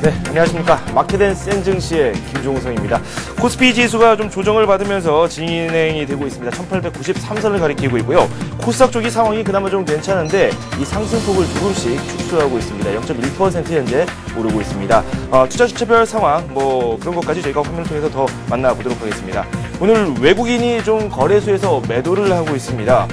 네, 안녕하십니까. 마켓앤 센증시의 김종성입니다. 코스피 지수가 좀 조정을 받으면서 진행이 되고 있습니다. 1893선을 가리키고 있고요. 코스닥 쪽이 상황이 그나마 좀 괜찮은데 이 상승폭을 조금씩 축소하고 있습니다. 0.1% 현재 오르고 있습니다. 투자 주체별 상황 그런 것까지 저희가 화면을 통해서 더 만나보도록 하겠습니다. 오늘 외국인이 좀 거래소에서 매도를 하고 있습니다.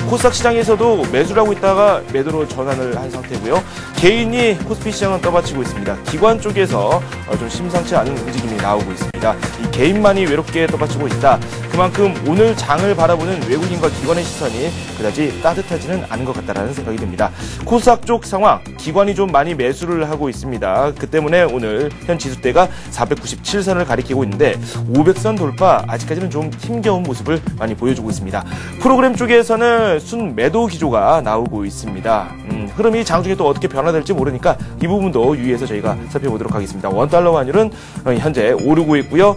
코스닥 시장에서도 매수를 하고 있다가 매도로 전환을 한 상태고요. 개인이 코스피 시장은 떠받치고 있습니다. 기관 쪽에서 좀 심상치 않은 움직임이 나오고 있습니다. 이 개인만이 외롭게 떠받치고 있다. 그만큼 오늘 장을 바라보는 외국인과 기관의 시선이 그다지 따뜻하지는 않은 것 같다라는 생각이 듭니다. 코스닥 쪽 상황, 기관이 좀 많이 매수를 하고 있습니다. 그 때문에 오늘 현 지수대가 497선을 가리키고 있는데 500선 돌파 아직까지는 좀 힘겨운 모습을 많이 보여주고 있습니다. 프로그램 쪽에서는 순 매도 기조가 나오고 있습니다. 흐름이 장중에 또 어떻게 변화될지 모르니까 이 부분도 유의해서 저희가 살펴보도록 하겠습니다. 원달러 환율은 현재 오르고 있고요.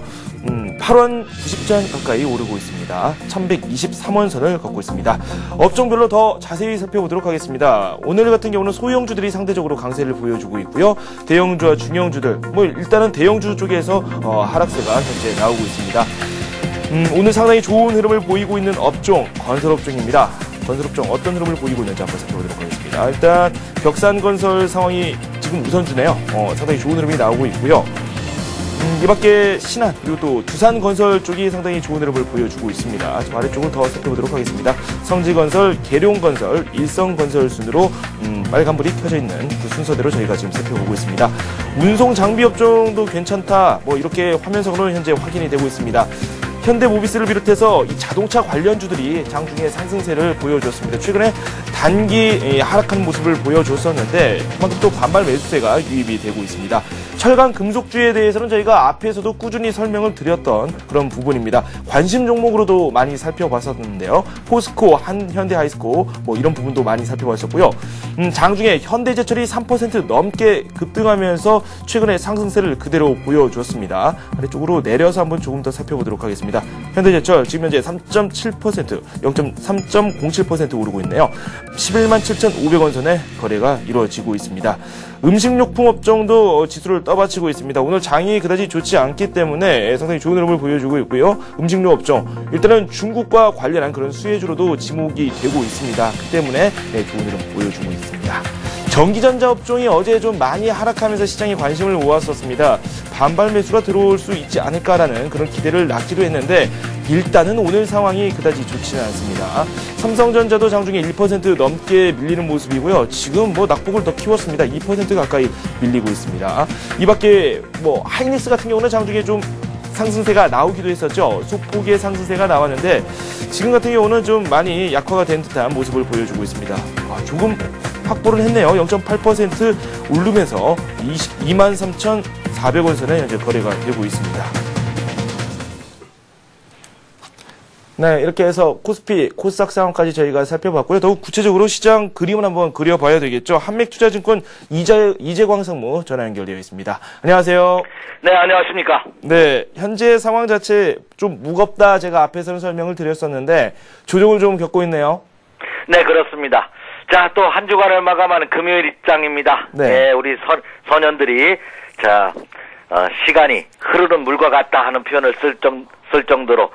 8원 90전 가까이 오르고 있습니다. 1123원 선을 걷고 있습니다. 업종별로 더 자세히 살펴보도록 하겠습니다. 오늘 같은 경우는 소형주들이 상대적으로 강세를 보여주고 있고요. 대형주와 중형주들, 일단은 대형주 쪽에서 하락세가 현재 나오고 있습니다. 오늘 상당히 좋은 흐름을 보이고 있는 업종, 건설업종입니다. 건설업종 어떤 흐름을 보이고 있는지 한번 살펴보도록 하겠습니다. 일단 벽산건설 상황이 지금 우선주네요. 상당히 좋은 흐름이 나오고 있고요. 이 밖에 신한 그리고 또 두산건설 쪽이 상당히 좋은 흐름을 보여주고 있습니다. 아래쪽을 더 살펴보도록 하겠습니다. 성지건설, 계룡건설, 일성건설 순으로 빨간불이 켜져 있는 그 순서대로 저희가 지금 살펴보고 있습니다. 운송장비업종도 괜찮다. 이렇게 화면상으로 현재 확인이 되고 있습니다. 현대모비스를 비롯해서 이 자동차 관련주들이 장중에 상승세를 보여줬습니다. 최근에 단기 하락하는 모습을 보여줬었는데 그만큼 또 반발 매수세가 유입이 되고 있습니다. 철강 금속주에 대해서는 저희가 앞에서도 꾸준히 설명을 드렸던 그런 부분입니다. 관심 종목으로도 많이 살펴봤었는데요. 포스코, 현대하이스코 이런 부분도 많이 살펴봤었고요. 장중에 현대제철이 3% 넘게 급등하면서 최근에 상승세를 그대로 보여줬습니다. 아래쪽으로 내려서 한번 조금 더 살펴보도록 하겠습니다. 현대제철 지금 현재 3.7%, 0.3.07% 오르고 있네요. 11만 7,500원 선에 거래가 이루어지고 있습니다. 음식료품 업종도 지수를 떠받치고 있습니다. 오늘 장이 그다지 좋지 않기 때문에 상당히 좋은 흐름을 보여주고 있고요. 음식료 업종, 일단은 중국과 관련한 그런 수혜주로도 지목이 되고 있습니다. 그 때문에 좋은 흐름 보여주고 있습니다. 전기전자 업종이 어제 좀 많이 하락하면서 시장에 관심을 모았었습니다. 반발 매수가 들어올 수 있지 않을까라는 그런 기대를 낳기도 했는데 일단은 오늘 상황이 그다지 좋지는 않습니다. 삼성전자도 장중에 1% 넘게 밀리는 모습이고요. 지금 낙폭을 더 키웠습니다. 2% 가까이 밀리고 있습니다. 이 밖에 하이닉스 같은 경우는 장중에 좀 상승세가 나오기도 했었죠. 소폭의 상승세가 나왔는데 지금 같은 경우는 좀 많이 약화가 된 듯한 모습을 보여주고 있습니다. 조금 확보를 했네요. 0.8% 오르면서 23,400원 선에 현재 거래가 되고 있습니다. 네, 이렇게 해서 코스피, 코스닥 상황까지 저희가 살펴봤고요. 더욱 구체적으로 시장 그림을 한번 그려봐야 되겠죠. 한맥투자증권 이재광 상무 전화 연결되어 있습니다. 안녕하세요. 네, 안녕하십니까. 네, 현재 상황 자체 좀 무겁다 제가 앞에서는 설명을 드렸었는데 조정을 좀 겪고 있네요. 네, 그렇습니다. 자, 또 한 주간을 마감하는 금요일 입장입니다. 네, 우리 선연들이 시간이 흐르는 물과 같다 하는 표현을 쓸 정도로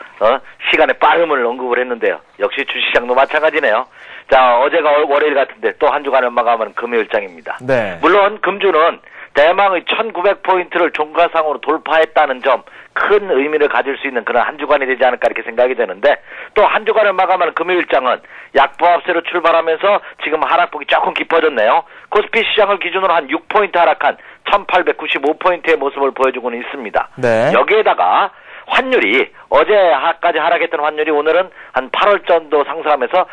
시간의 빠름을 언급을 했는데요. 역시 주식시장도 마찬가지네요. 자, 어제가 월요일 같은데 또 한 주간을 마감하는 금요일장입니다. 네. 물론 금주는 대망의 1900포인트를 종가상으로 돌파했다는 점 큰 의미를 가질 수 있는 그런 한 주간이 되지 않을까 이렇게 생각이 되는데 또 한 주간을 마감하는 금요일장은 약보합세로 출발하면서 지금 하락폭이 조금 깊어졌네요. 코스피 시장을 기준으로 한 6포인트 하락한 1895포인트의 모습을 보여주고는 있습니다. 네. 여기에다가 환율이 어제까지 하락했던 환율이 오늘은 한 8월 정도 상승하면서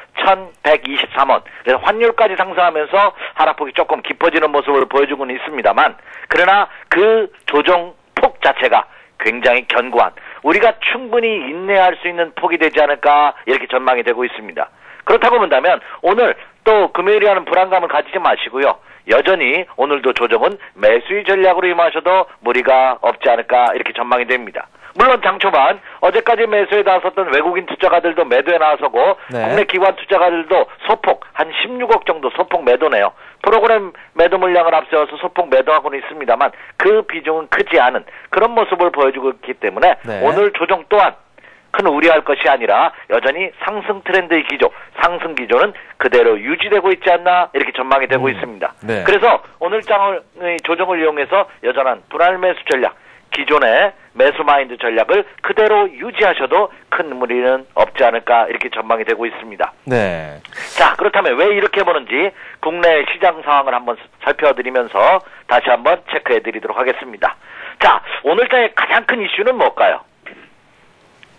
1123원. 그래서 환율까지 상승하면서 하락폭이 조금 깊어지는 모습을 보여주고는 있습니다만 그러나 그 조정폭 자체가 굉장히 견고한 우리가 충분히 인내할 수 있는 폭이 되지 않을까 이렇게 전망이 되고 있습니다. 그렇다고 본다면 오늘 또 금요일이라는 불안감을 가지지 마시고요. 여전히 오늘도 조정은 매수의 전략으로 임하셔도 무리가 없지 않을까 이렇게 전망이 됩니다. 물론 장 초반 어제까지 매수에 나섰던 외국인 투자가들도 매도에 나서고 네. 국내 기관 투자가들도 소폭 한 16억 정도 소폭 매도네요. 프로그램 매도 물량을 앞세워서 소폭 매도하고는 있습니다만 그 비중은 크지 않은 그런 모습을 보여주고 있기 때문에 네. 오늘 조정 또한 큰 우려할 것이 아니라 여전히 상승 트렌드의 기조, 상승 기조는 그대로 유지되고 있지 않나 이렇게 전망이 되고 있습니다. 네. 그래서 오늘 장의 조정을 이용해서 여전한 분할 매수 전략, 기존의 매수 마인드 전략을 그대로 유지하셔도 큰 무리는 없지 않을까 이렇게 전망이 되고 있습니다. 네. 자, 그렇다면 왜 이렇게 보는지 국내 시장 상황을 한번 살펴드리면서 다시 한번 체크해드리도록 하겠습니다. 자, 오늘장의 가장 큰 이슈는 뭘까요?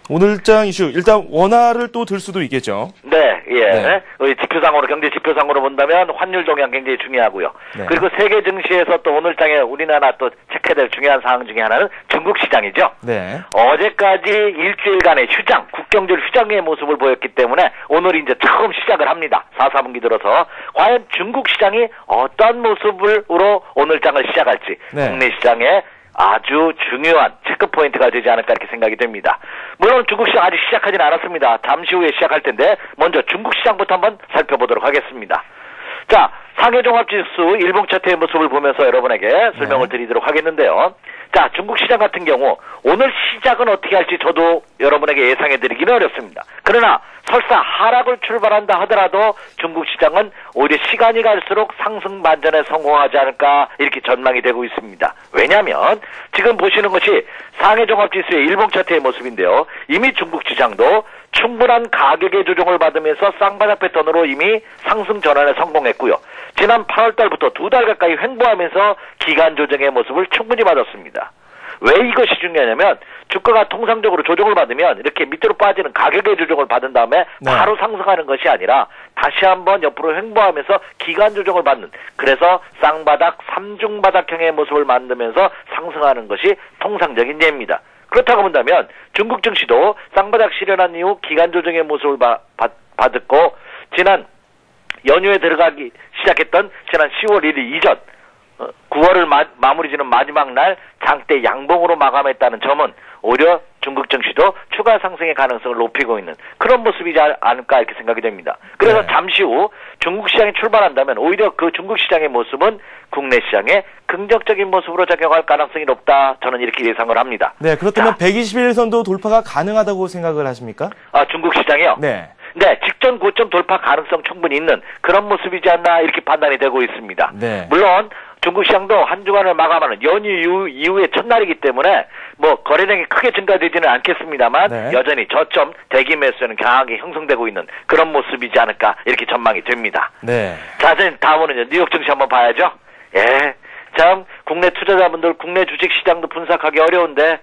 오늘장 이슈 일단 원화를 또 들 수도 있겠죠. 네, 예. 네. 지표상으로 경제 지표상으로 본다면 환율 동향 굉장히 중요하고요. 네. 그리고 세계 증시에서 또 오늘장에 우리나라 또 체크해야 될 중요한 사항 중에 하나는 중국 시장이죠. 네. 어제까지 일주일간의 휴장, 국경절 휴장의 모습을 보였기 때문에 오늘 이제 처음 시작을 합니다. 4, 4분기 들어서 과연 중국 시장이 어떤 모습으로 오늘장을 시작할지 네. 국내 시장에 아주 중요한 체크 포인트가 되지 않을까 이렇게 생각이 됩니다. 물론 중국 시장 아직 시작하진 않았습니다. 잠시 후에 시작할 텐데 먼저 중국 시장부터 한번 살펴보도록 하겠습니다. 자, 상해종합지수 일봉 차트의 모습을 보면서 여러분에게 설명을 드리도록 하겠는데요. 자, 중국 시장 같은 경우 오늘 시작은 어떻게 할지 저도 여러분에게 예상해드리기는 어렵습니다. 그러나 설사 하락을 출발한다 하더라도 중국 시장은 오히려 시간이 갈수록 상승 반전에 성공하지 않을까 이렇게 전망이 되고 있습니다. 왜냐하면 지금 보시는 것이 상해종합지수의 일봉 차트의 모습인데요. 이미 중국 시장도 충분한 가격의 조정을 받으면서 쌍바닥 패턴으로 이미 상승 전환에 성공했고요. 지난 8월달부터 2달 가까이 횡보하면서 기간 조정의 모습을 충분히 받았습니다. 왜 이것이 중요하냐면 주가가 통상적으로 조정을 받으면 이렇게 밑으로 빠지는 가격의 조정을 받은 다음에 바로 상승하는 것이 아니라 다시 한번 옆으로 횡보하면서 기간 조정을 받는, 그래서 쌍바닥, 삼중바닥형의 모습을 만들면서 상승하는 것이 통상적인 예입니다. 그렇다고 본다면 중국 증시도 쌍바닥 실현한 이후 기간 조정의 모습을 받았고 지난 연휴에 들어가기 시작했던 지난 10월 1일 이전 9월을 마무리 지는 마지막 날 장대 양봉으로 마감했다는 점은 오히려 중국 증시도 추가 상승의 가능성을 높이고 있는 그런 모습이지 않을까 이렇게 생각이 됩니다. 그래서 네. 잠시 후 중국 시장이 출발한다면 오히려 그 중국 시장의 모습은 국내 시장에 긍정적인 모습으로 작용할 가능성이 높다. 저는 이렇게 예상을 합니다. 네, 그렇다면 자, 121선도 돌파가 가능하다고 생각을 하십니까? 중국 시장이요? 네. 네, 직전 고점 돌파 가능성 충분히 있는 그런 모습이지 않나 이렇게 판단이 되고 있습니다. 네. 물론 중국 시장도 한 주간을 마감하는 연휴 이후의 첫날이기 때문에 뭐 거래량이 크게 증가되지는 않겠습니다만 네. 여전히 저점 대기 매수는 강하게 형성되고 있는 그런 모습이지 않을까 이렇게 전망이 됩니다. 네. 자, 다음은 뉴욕 증시 한번 봐야죠. 예, 참 국내 투자자분들 국내 주식 시장도 분석하기 어려운데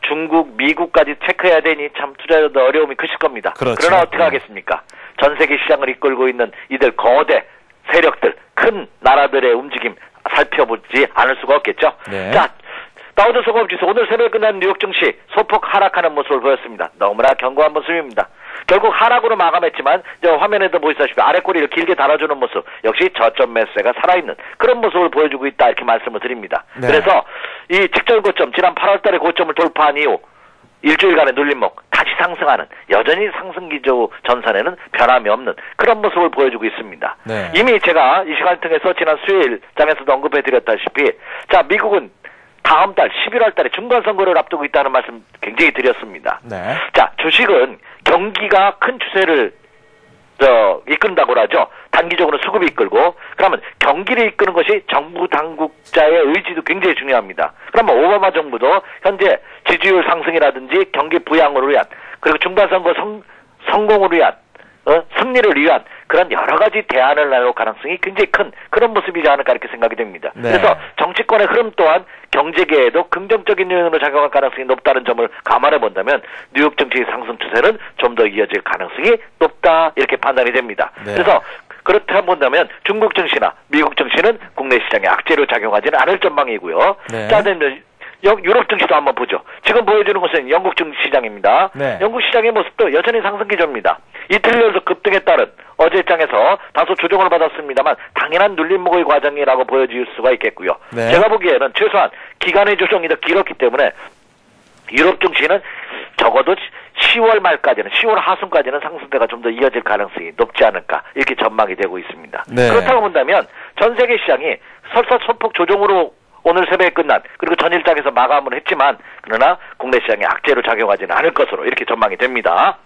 중국, 미국까지 체크해야 되니 참 투자자도 어려움이 크실 겁니다. 그렇죠. 그러나 어떻게 하겠습니까? 전 세계 시장을 이끌고 있는 이들 거대 세력들, 큰 나라들의 움직임 살펴보지 않을 수가 없겠죠. 네. 자, 다우존스 공업지수 오늘 새벽에 끝난 뉴욕 증시 소폭 하락하는 모습을 보였습니다. 너무나 견고한 모습입니다. 결국 하락으로 마감했지만 화면에도 보시다시피 아래 꼬리를 길게 달아주는 모습, 역시 저점 매수세가 살아있는 그런 모습을 보여주고 있다 이렇게 말씀을 드립니다. 네. 그래서 이 직전 고점, 지난 8월달에 고점을 돌파한 이후 일주일간의 눌림목 다시 상승하는 여전히 상승 기조 전선에는 변함이 없는 그런 모습을 보여주고 있습니다. 네. 이미 제가 이 시간을 통해서 지난 수요일 장에서도 언급해드렸다시피 자, 미국은 다음 달 11월 달에 중간선거를 앞두고 있다는 말씀 굉장히 드렸습니다. 네. 자, 주식은 경기가 큰 추세를 이끈다고 하죠. 단기적으로 수급이 이끌고, 그러면 경기를 이끄는 것이 정부 당국자의 의지도 굉장히 중요합니다. 그러면 오바마 정부도 현재 지지율 상승이라든지 경기 부양을 위한, 그리고 중간선거 성공을 위한, 승리를 위한 그런 여러 가지 대안을 나올 가능성이 굉장히 큰 그런 모습이지 않을까 이렇게 생각이 됩니다. 네. 그래서 정치권의 흐름 또한 경제계에도 긍정적인 요인으로 작용할 가능성이 높다는 점을 감안해 본다면 뉴욕 증시의 상승 추세는 좀 더 이어질 가능성이 높다 이렇게 판단이 됩니다. 네. 그래서 그렇다 본다면 중국 증시나 미국 증시는 국내 시장에 악재로 작용하지는 않을 전망이고요. 네. 자, 유럽 증시도 한번 보죠. 지금 보여주는 것은 영국 증시 시장입니다. 네. 영국 시장의 모습도 여전히 상승 기조입니다. 이틀 연속 급등에 따른 어제 장에서 다소 조정을 받았습니다만 당연한 눌림목의 과정이라고 보여질 수가 있겠고요. 네. 제가 보기에는 최소한 기간의 조정이 더 길었기 때문에 유럽 증시는 적어도 10월 말까지는 10월 하순까지는 상승세가 좀 더 이어질 가능성이 높지 않을까 이렇게 전망이 되고 있습니다. 네. 그렇다고 본다면 전 세계 시장이 설사 소폭 조정으로 오늘 새벽에 끝난 그리고 전일장에서 마감을 했지만 그러나 국내 시장에 악재로 작용하지는 않을 것으로 이렇게 전망이 됩니다.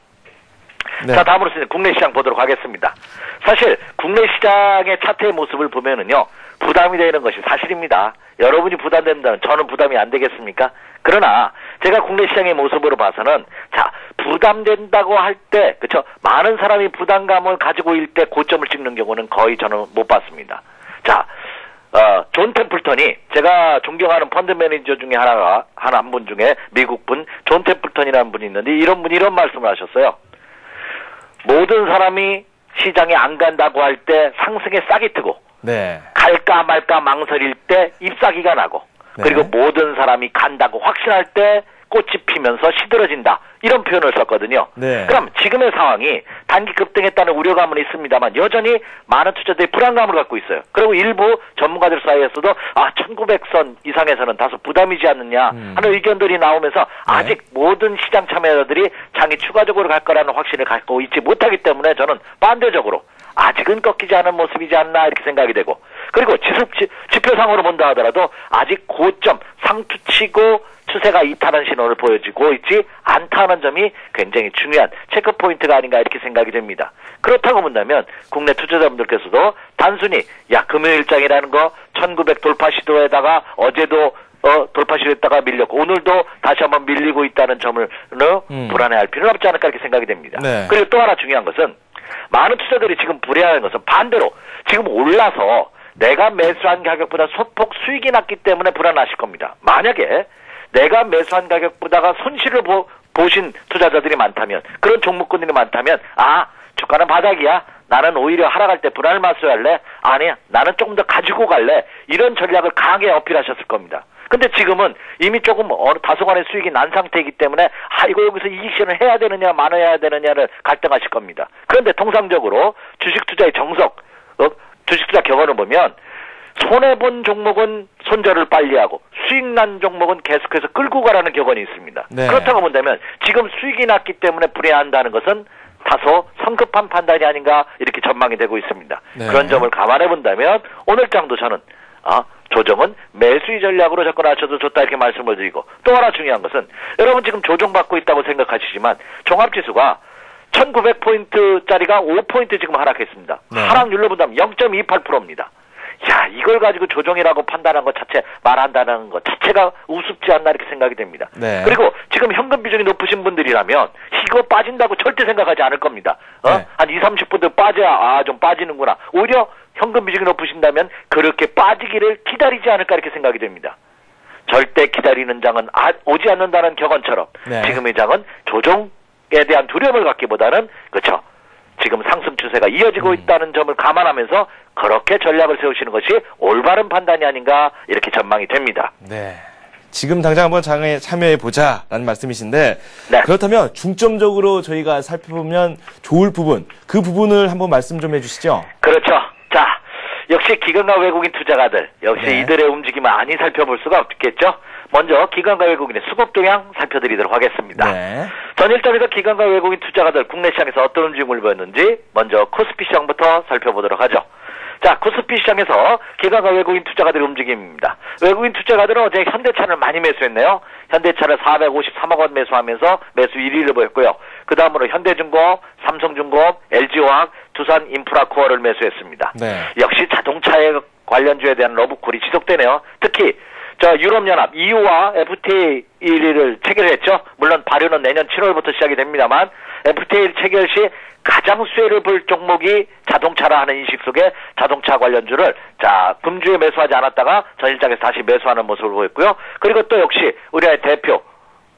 네. 자, 다음으로 국내 시장 보도록 하겠습니다. 사실 국내 시장의 차트의 모습을 보면은요, 부담이 되는 것이 사실입니다. 여러분이 부담된다면 저는 부담이 안 되겠습니까? 그러나 제가 국내 시장의 모습으로 봐서는 자, 부담된다고 할 때, 그렇죠? 많은 사람이 부담감을 가지고 있을 때 고점을 찍는 경우는 거의 저는 못 봤습니다. 자, 존 템플턴이 제가 존경하는 펀드 매니저 중에 한 분 중에 미국 분 존 템플턴이라는 분이 있는데 이런 분이 이런 말씀을 하셨어요. 모든 사람이 시장에 안 간다고 할 때 상승에 싹이 트고 네. 갈까 말까 망설일 때 잎사귀가 나고 네. 그리고 모든 사람이 간다고 확신할 때 꽃이 피면서 시들어진다. 이런 표현을 썼거든요. 네. 그럼 지금의 상황이 단기 급등했다는 우려감은 있습니다만 여전히 많은 투자자들이 불안감을 갖고 있어요. 그리고 일부 전문가들 사이에서도 1900선 이상에서는 다소 부담이지 않느냐 하는 의견들이 나오면서 아직 모든 시장 참여자들이 장이 추가적으로 갈 거라는 확신을 갖고 있지 못하기 때문에 저는 반대적으로 아직은 꺾이지 않은 모습이지 않나 이렇게 생각이 되고 그리고 지표상으로 본다 하더라도 아직 고점 상투치고 추세가 이탈한 신호를 보여주고 있지 않다는 점이 굉장히 중요한 체크포인트가 아닌가 이렇게 생각이 됩니다. 그렇다고 본다면 국내 투자자분들께서도 단순히 금요일장이라는 거 1900 돌파 시도에다가 어제도 돌파 시도했다가 밀렸고 오늘도 다시 한번 밀리고 있다는 점을 불안해할 필요는 없지 않을까 이렇게 생각이 됩니다. 네. 그리고 또 하나 중요한 것은 많은 투자들이 지금 불안해하는 것은 반대로 지금 올라서 내가 매수한 가격보다 소폭 수익이 났기 때문에 불안하실 겁니다. 만약에 내가 매수한 가격보다가 손실을 보신 투자자들이 많다면 그런 종목군들이 많다면 주가는 바닥이야. 나는 오히려 하락할 때 불안을 마셔할래. 아니야. 나는 조금 더 가지고 갈래. 이런 전략을 강하게 어필하셨을 겁니다. 근데 지금은 이미 조금 다소간의 수익이 난 상태이기 때문에 이거 여기서 이익 실현을 해야 되느냐 마나야 되느냐를 갈등하실 겁니다. 그런데 통상적으로 주식 투자의 정석, 주식 투자 격언을 보면 손해본 종목은 손절을 빨리 하고 수익 난 종목은 계속해서 끌고 가라는 격언이 있습니다. 네. 그렇다고 본다면 지금 수익이 났기 때문에 불안해한다는 것은 다소 성급한 판단이 아닌가 이렇게 전망이 되고 있습니다. 네. 그런 점을 감안해 본다면 오늘 장도 저는 조정은 매수의 전략으로 접근하셔도 좋다 이렇게 말씀을 드리고 또 하나 중요한 것은 여러분 지금 조정받고 있다고 생각하시지만 종합지수가 1900포인트짜리가 5포인트 지금 하락했습니다. 네. 하락률로 본다면 0.28%입니다. 이걸 가지고 조정이라고 판단한 것 자체, 말한다는 것 자체가 우습지 않나 이렇게 생각이 됩니다. 네. 그리고 지금 현금 비중이 높으신 분들이라면 이거 빠진다고 절대 생각하지 않을 겁니다. 네. 한 20-30% 빠져야 좀 빠지는구나. 오히려 현금 비중이 높으신다면 그렇게 빠지기를 기다리지 않을까 이렇게 생각이 됩니다. 절대 기다리는 장은 오지 않는다는 격언처럼 네. 지금의 장은 조정에 대한 두려움을 갖기보다는 그렇죠. 지금 상승 추세가 이어지고 있다는 점을 감안하면서 그렇게 전략을 세우시는 것이 올바른 판단이 아닌가 이렇게 전망이 됩니다. 네. 지금 당장 한번 장에 참여해보자라는 말씀이신데 네. 그렇다면 중점적으로 저희가 살펴보면 좋을 부분, 그 부분을 한번 말씀 좀 해주시죠. 그렇죠. 자, 역시 기관과 외국인 투자가들 역시 네. 이들의 움직임을 많이 살펴볼 수가 없겠죠. 먼저 기관과 외국인의 수급 동향 살펴드리도록 하겠습니다. 네. 전일점에서 기관과 외국인 투자가들 국내 시장에서 어떤 움직임을 보였는지 먼저 코스피 시장부터 살펴보도록 하죠. 자, 코스피 시장에서 기관과 외국인 투자가들의 움직임입니다. 외국인 투자가들은 어제 현대차를 많이 매수했네요. 현대차를 453억 원 매수하면서 매수 1위를 보였고요. 그 다음으로 현대중공업, 삼성중공업, LG화학, 두산인프라코어를 매수했습니다. 네. 역시 자동차에 관련주에 대한 러브콜이 지속되네요. 특히 유럽연합 EU와 FTA 1위를 체결했죠. 물론 발효는 내년 7월부터 시작이 됩니다만 FTA 체결 시 가장 수혜를 볼 종목이 자동차라 하는 인식 속에 자동차 관련주를 금주에 매수하지 않았다가 전일장에서 다시 매수하는 모습을 보였고요. 그리고 또 역시 우리나라의 대표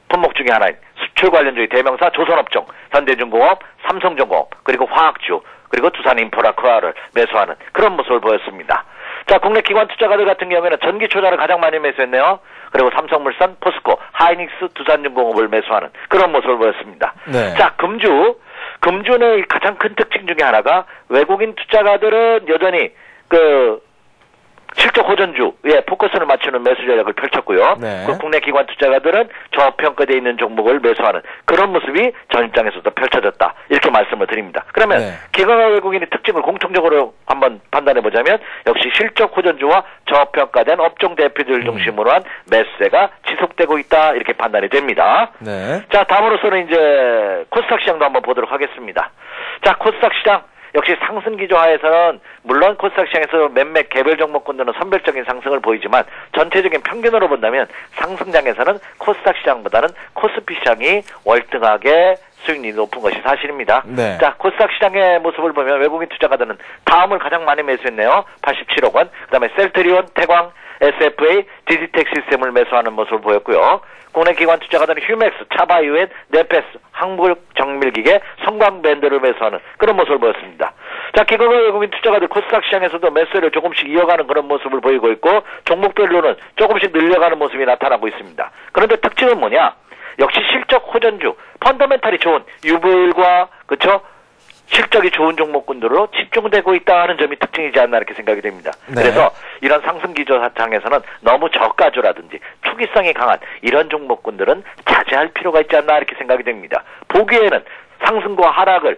품목 중에 하나인 수출 관련주의 대명사 조선업종, 현대중공업, 삼성중공업, 그리고 화학주, 그리고 두산인프라코어를 매수하는 그런 모습을 보였습니다. 자, 국내 기관 투자가들 같은 경우에는 전기초자를 가장 많이 매수했네요. 그리고 삼성물산, 포스코, 하이닉스, 두산중공업을 매수하는 그런 모습을 보였습니다. 네. 자, 금주의 가장 큰 특징 중에 하나가 외국인 투자가들은 여전히 실적 호전주에 포커스를 맞추는 매수 전략을 펼쳤고요. 네. 그 국내 기관 투자가들은 저평가되어 있는 종목을 매수하는 그런 모습이 전 입장에서도 펼쳐졌다. 이렇게 말씀을 드립니다. 그러면 네. 기관과 외국인의 특징을 공통적으로 한번 판단해 보자면 역시 실적 호전주와 저평가된 업종 대표들 중심으로 한 매수세가 지속되고 있다. 이렇게 판단이 됩니다. 네. 자, 다음으로서는 이제 코스닥 시장도 한번 보도록 하겠습니다. 자, 코스닥 시장 역시 상승 기조하에서는 물론 코스닥 시장에서 몇몇 개별 종목군들은 선별적인 상승을 보이지만 전체적인 평균으로 본다면 상승장에서는 코스닥 시장보다는 코스피 시장이 월등하게 수익률이 높은 것이 사실입니다. 네. 자, 코스닥 시장의 모습을 보면 외국인 투자가들은 다음을 가장 많이 매수했네요. 87억 원. 그다음에 셀트리온, 태광, SFA, 디지텍 시스템을 매수하는 모습을 보였고요. 국내 기관 투자가들은 휴맥스, 차바이오엔, 네페스, 한국정밀기계, 성광밴드를 매수하는 그런 모습을 보였습니다. 자, 기관과 외국인 투자가들 코스닥 시장에서도 매수를 조금씩 이어가는 그런 모습을 보이고 있고 종목별로는 조금씩 늘려가는 모습이 나타나고 있습니다. 그런데 특징은 뭐냐? 역시 실적 호전주, 펀더멘탈이 좋은 UV일과 그쵸? 실적이 좋은 종목군들로 집중되고 있다는 점이 특징이지 않나 이렇게 생각이 됩니다. 네. 그래서 이런 상승 기조장에서는 너무 저가주라든지 투기성이 강한 이런 종목군들은 자제할 필요가 있지 않나 이렇게 생각이 됩니다. 보기에는 상승과 하락을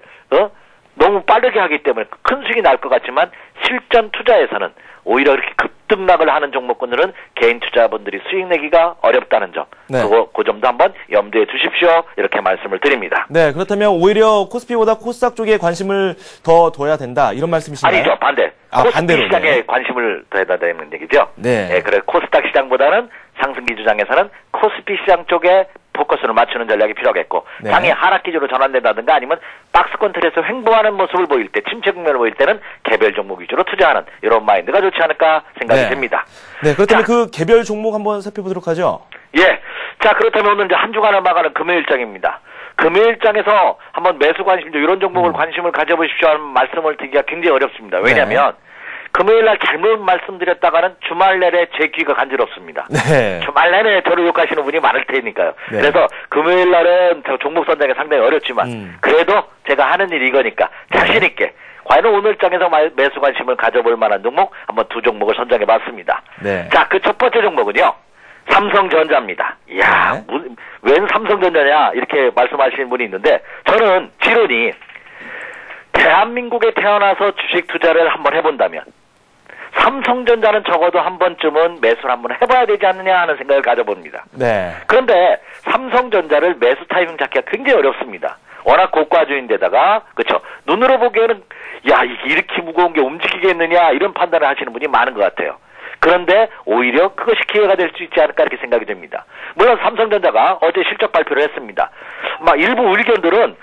너무 빠르게 하기 때문에 큰 수익이 날 것 같지만 실전 투자에서는 오히려 이렇게 급등락을 하는 종목군들은 개인 투자분들이 수익 내기가 어렵다는 점, 네. 그 점도 한번 염두에 두십시오. 이렇게 말씀을 드립니다. 네, 그렇다면 오히려 코스피보다 코스닥 쪽에 관심을 더 둬야 된다 이런 말씀이신가요? 아니죠, 반대. 아, 코스피 반대로, 시장에 네. 관심을 더해야 되는 얘기죠. 네. 네, 그래 코스닥 시장보다는 상승 기조장에서는 코스피 시장 쪽에 포커스를 맞추는 전략이 필요하겠고 네. 당이 하락 기조로 전환된다든가 아니면 박스권 틀에서 횡보하는 모습을 보일 때 침체 국면을 보일 때는 개별 종목 위주로 투자하는 이런 마인드가 좋지 않을까 생각이 네. 됩니다. 네, 그렇다면 자. 그 개별 종목 한번 살펴보도록 하죠. 예. 자, 그렇다면 오늘 이제 한 주간을 막아는 금요일장입니다. 금요일장에서 한번 매수 관심주 이런 종목을 관심을 가져보십시오 하는 말씀을 드리기가 굉장히 어렵습니다. 왜냐하면 금요일날 잘못 말씀드렸다가는 주말 내내 제 귀가 간지럽습니다. 네. 주말 내내 저를 욕하시는 분이 많을 테니까요. 네. 그래서 금요일날은 종목 선정이 상당히 어렵지만 그래도 제가 하는 일이 이거니까 자신 있게 과연 오늘장에서 매수 관심을 가져볼 만한 종목 한번 두 종목을 선정해봤습니다. 네. 자, 그 첫 번째 종목은요. 삼성전자입니다. 이야, 네. 웬 삼성전자냐 이렇게 말씀하시는 분이 있는데 저는 지론이 대한민국에 태어나서 주식 투자를 한번 해본다면 삼성전자는 적어도 한 번쯤은 매수를 한번 해봐야 되지 않느냐 하는 생각을 가져봅니다. 네. 그런데 삼성전자를 매수 타이밍 잡기가 굉장히 어렵습니다. 워낙 고가주인데다가 그렇죠. 눈으로 보기에는 야 이게 이렇게 무거운 게 움직이겠느냐 이런 판단을 하시는 분이 많은 것 같아요. 그런데 오히려 그것이 기회가 될 수 있지 않을까 이렇게 생각이 됩니다. 물론 삼성전자가 어제 실적 발표를 했습니다. 막 일부 의견들은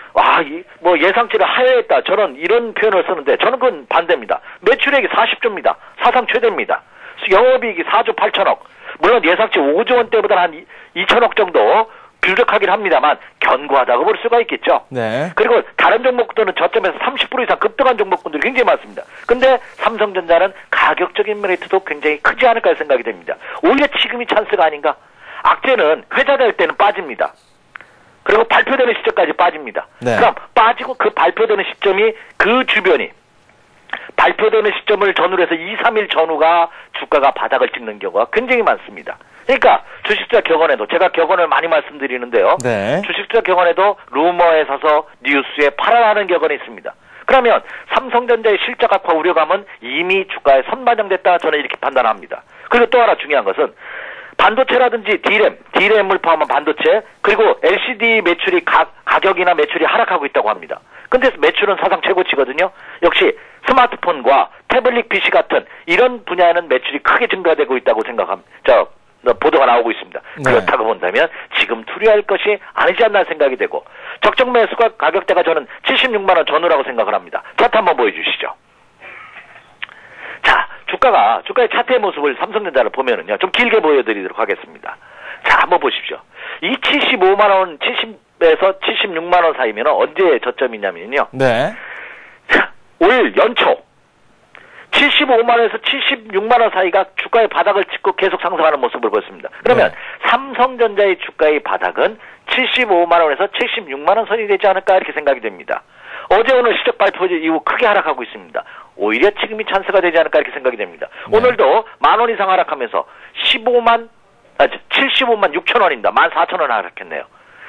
뭐 예상치를 하회했다. 저는 이런 표현을 쓰는데 저는 그건 반대입니다. 매출액이 40조입니다. 사상 최대입니다. 영업이익이 4조 8천억. 물론 예상치 5조 원대보다는 한 2천억 정도 부족하긴 합니다만 견고하다고 볼 수가 있겠죠. 네. 그리고 다른 종목들은 저점에서 30% 이상 급등한 종목군들이 굉장히 많습니다. 근데 삼성전자는 가격적인 메리트도 굉장히 크지 않을까 생각이 됩니다. 오히려 지금이 찬스가 아닌가? 악재는 회자될 때는 빠집니다. 그리고 발표되는 시점까지 빠집니다. 네. 그럼 빠지고 그 발표되는 시점이 그 주변이 발표되는 시점을 전후로 해서 2, 3일 전후가 주가가 바닥을 찍는 경우가 굉장히 많습니다. 그러니까 주식투자 격언에도 제가 격언을 많이 말씀드리는데요. 네. 주식투자 격언에도 루머에 서서 뉴스에 팔아라는 격언이 있습니다. 그러면 삼성전자의 실적 악화 우려감은 이미 주가에 선반영됐다 저는 이렇게 판단합니다. 그리고 또 하나 중요한 것은 반도체라든지 D램을 포함한 반도체 그리고 LCD 매출이 가격이나 매출이 하락하고 있다고 합니다. 근데 매출은 사상 최고치거든요. 역시 스마트폰과 태블릿 PC 같은 이런 분야에는 매출이 크게 증가되고 있다고 생각합니다. 보도가 나오고 있습니다. 네. 그렇다고 본다면 지금 투자할 것이 아니지 않나 생각이 되고 적정 매수가 가격대가 저는 76만 원 전후라고 생각을 합니다. 차트 한번 보여주시죠. 자, 주가의 차트의 모습을 삼성전자를 보면은요, 좀 길게 보여드리도록 하겠습니다. 자, 한번 보십시오. 이 75만 원, 70에서 76만 원 사이면 언제 저점이냐면요. 네. 자, 올 연초 75만 원에서 76만 원 사이가 주가의 바닥을 찍고 계속 상승하는 모습을 보였습니다. 그러면 네. 삼성전자의 주가의 바닥은 75만 원에서 76만 원 선이 되지 않을까 이렇게 생각이 됩니다. 어제 오늘 실적 발표 이후 크게 하락하고 있습니다. 오히려 지금이 찬스가 되지 않을까 이렇게 생각이 됩니다. 네. 오늘도 10,000원 이상 하락하면서 75만 6천 원입니다. 14,000원 하락했네요.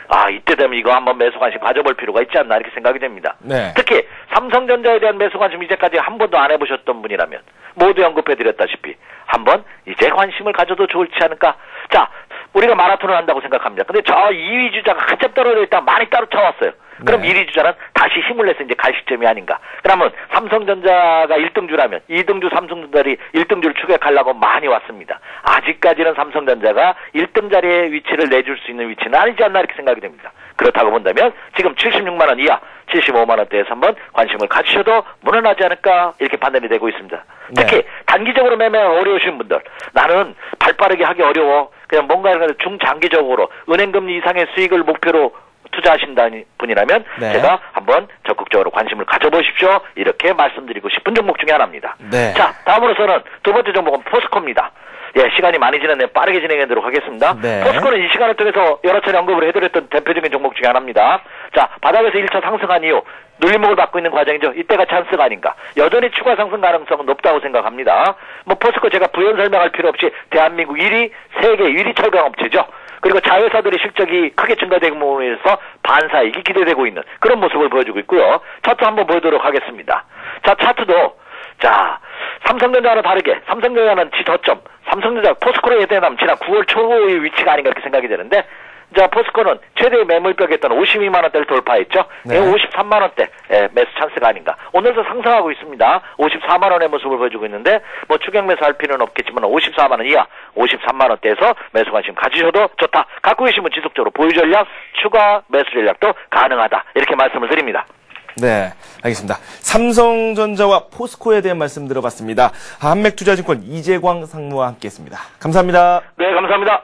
아, 이때 되면 이거 한번 매수 관심 가져볼 필요가 있지 않나 이렇게 생각이 됩니다. 네. 특히 삼성전자에 대한 매수 관심 이제까지 한 번도 안 해보셨던 분이라면 모두 언급해드렸다시피 한번 이제 관심을 가져도 좋을지 않을까. 자, 우리가 마라톤을 한다고 생각합니다. 근데 저 2위 주자가 한참 떨어져 있다 많이 따라쳐왔어요. 그럼 네. 1위 주자는 다시 힘을 내서 이제 갈 시점이 아닌가. 그러면 삼성전자가 1등주라면 2등주 삼성전자들이 1등주를 추격하려고 많이 왔습니다. 아직까지는 삼성전자가 1등 자리에 위치를 내줄 수 있는 위치는 아니지 않나 이렇게 생각이 됩니다. 그렇다고 본다면 지금 76만 원 이하 75만 원대에서 한번 관심을 가지셔도 무난하지 않을까 이렇게 판단이 되고 있습니다. 특히 네. 단기적으로 매매가 어려우신 분들, 나는 발빠르게 하기 어려워, 그냥 뭔가 중장기적으로 은행금리 이상의 수익을 목표로 투자하신다는 분이라면 네. 제가 한번 적극적으로 관심을 가져보십시오 이렇게 말씀드리고 싶은 종목 중에 하나입니다. 네. 자, 다음으로서는 두 번째 종목은 포스코입니다. 예, 시간이 많이 지났네요. 빠르게 진행하도록 하겠습니다. 네. 포스코는 이 시간을 통해서 여러 차례 언급을 해드렸던 대표적인 종목 중에 하나입니다. 자, 바닥에서 1차 상승한 이후 눌림목을 받고 있는 과정이죠. 이때가 찬스가 아닌가. 여전히 추가 상승 가능성은 높다고 생각합니다. 뭐 포스코 제가 부연 설명할 필요 없이 대한민국 1위, 세계 1위 철강업체죠. 그리고 자회사들의 실적이 크게 증가되고 해서 반사이익이 기대되고 있는 그런 모습을 보여주고 있고요. 차트 한번 보여드리도록 하겠습니다. 자, 차트도 자, 삼성전자와는 다르게 삼성전자는 지저점, 삼성전자 포스코에 대한 지난 9월 초의 위치가 아닌가 이렇게 생각이 되는데, 자, 포스코는 최대의 매물벽이었던 52만 원대를 돌파했죠. 네. 53만 원대 매수 찬스가 아닌가. 오늘도 상승하고 있습니다. 54만 원의 모습을 보여주고 있는데 뭐 추격 매수할 필요는 없겠지만 54만 원 이하 53만 원대에서 매수 관심 가지셔도 좋다. 갖고 계시면 지속적으로 보유 전략, 추가 매수 전략도 가능하다. 이렇게 말씀을 드립니다. 네, 알겠습니다. 삼성전자와 포스코에 대한 말씀 들어봤습니다. 한맥투자증권 이재광 상무와 함께했습니다. 감사합니다. 네, 감사합니다.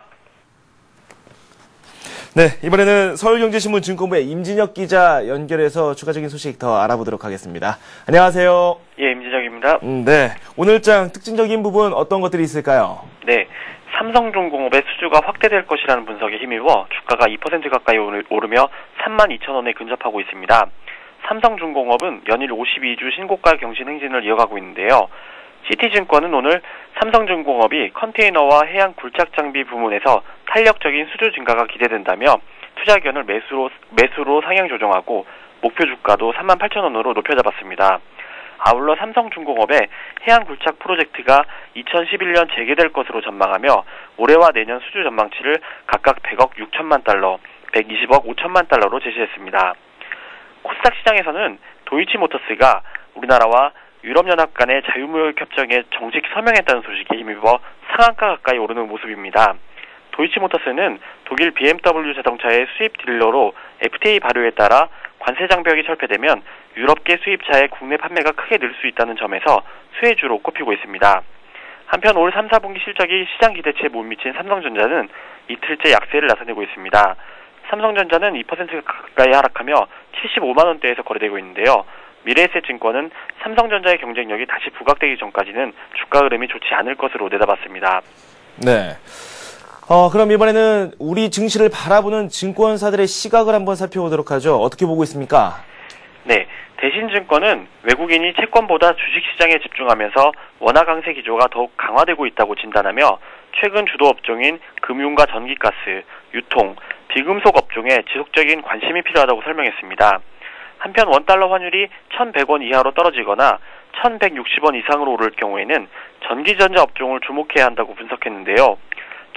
네, 이번에는 서울경제신문 증권부의 임진혁 기자 연결해서 추가적인 소식 더 알아보도록 하겠습니다. 안녕하세요. 예, 임진혁입니다. 네, 오늘장 특징적인 부분 어떤 것들이 있을까요? 네, 삼성중공업의 수주가 확대될 것이라는 분석에 힘입어 주가가 2% 가까이 오르며 32,000원에 근접하고 있습니다. 삼성중공업은 연일 52주 신고가 경신 행진을 이어가고 있는데요. CT증권은 오늘 삼성중공업이 컨테이너와 해양 굴착 장비 부문에서 탄력적인 수주 증가가 기대된다며 투자 의견을 매수로 상향 조정하고 목표 주가도 38,000원으로 높여잡았습니다. 아울러 삼성중공업의 해양 굴착 프로젝트가 2011년 재개될 것으로 전망하며 올해와 내년 수주 전망치를 각각 100억 6천만 달러, 120억 5천만 달러로 제시했습니다. 코스닥 시장에서는 도이치모터스가 우리나라와 유럽연합 간의 자유무역 협정에 정식 서명했다는 소식에 힘입어 상한가 가까이 오르는 모습입니다. 도이치모터스는 독일 BMW 자동차의 수입 딜러로 FTA 발효에 따라 관세 장벽이 철폐되면 유럽계 수입차의 국내 판매가 크게 늘 수 있다는 점에서 수혜주로 꼽히고 있습니다. 한편 올 3, 4분기 실적이 시장 기대치에 못 미친 삼성전자는 이틀째 약세를 나타내고 있습니다. 삼성전자는 2% 가까이 하락하며 75만 원대에서 거래되고 있는데요. 미래에셋증권은 삼성전자의 경쟁력이 다시 부각되기 전까지는 주가 흐름이 좋지 않을 것으로 내다봤습니다. 네. 그럼 이번에는 우리 증시를 바라보는 증권사들의 시각을 한번 살펴보도록 하죠. 어떻게 보고 있습니까? 네. 대신증권은 외국인이 채권보다 주식시장에 집중하면서 원화 강세 기조가 더욱 강화되고 있다고 진단하며 최근 주도 업종인 금융과 전기가스, 유통, 비금속 업종에 지속적인 관심이 필요하다고 설명했습니다. 한편 원달러 환율이 1,100원 이하로 떨어지거나 1,160원 이상으로 오를 경우에는 전기전자 업종을 주목해야 한다고 분석했는데요.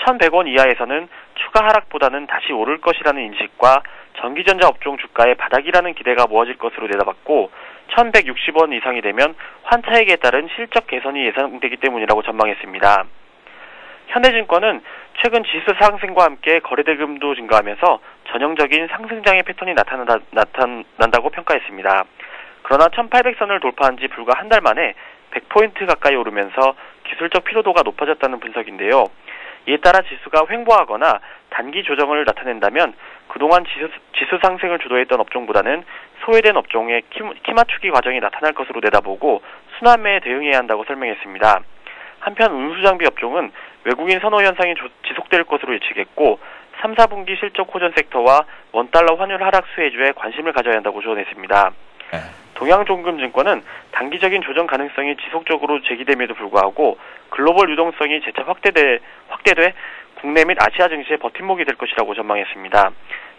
1,100원 이하에서는 추가 하락보다는 다시 오를 것이라는 인식과 전기전자 업종 주가의 바닥이라는 기대가 모아질 것으로 내다봤고 1,160원 이상이 되면 환차익에 따른 실적 개선이 예상되기 때문이라고 전망했습니다. 현대증권은 최근 지수 상승과 함께 거래대금도 증가하면서 전형적인 상승장의 패턴이 나타난다고 평가했습니다. 그러나 1800선을 돌파한 지 불과 한 달 만에 100포인트 가까이 오르면서 기술적 피로도가 높아졌다는 분석인데요. 이에 따라 지수가 횡보하거나 단기 조정을 나타낸다면 그동안 지수 상승을 주도했던 업종보다는 소외된 업종의 키 맞추기 과정이 나타날 것으로 내다보고 순환매에 대응해야 한다고 설명했습니다. 한편 운수장비 업종은 외국인 선호 현상이 지속될 것으로 예측했고 3, 4분기 실적 호전 섹터와 원달러 환율 하락 수혜주에 관심을 가져야 한다고 조언했습니다. 동양종금증권은 단기적인 조정 가능성이 지속적으로 제기됨에도 불구하고 글로벌 유동성이 재차 확대돼 국내 및 아시아 증시의 버팀목이 될 것이라고 전망했습니다.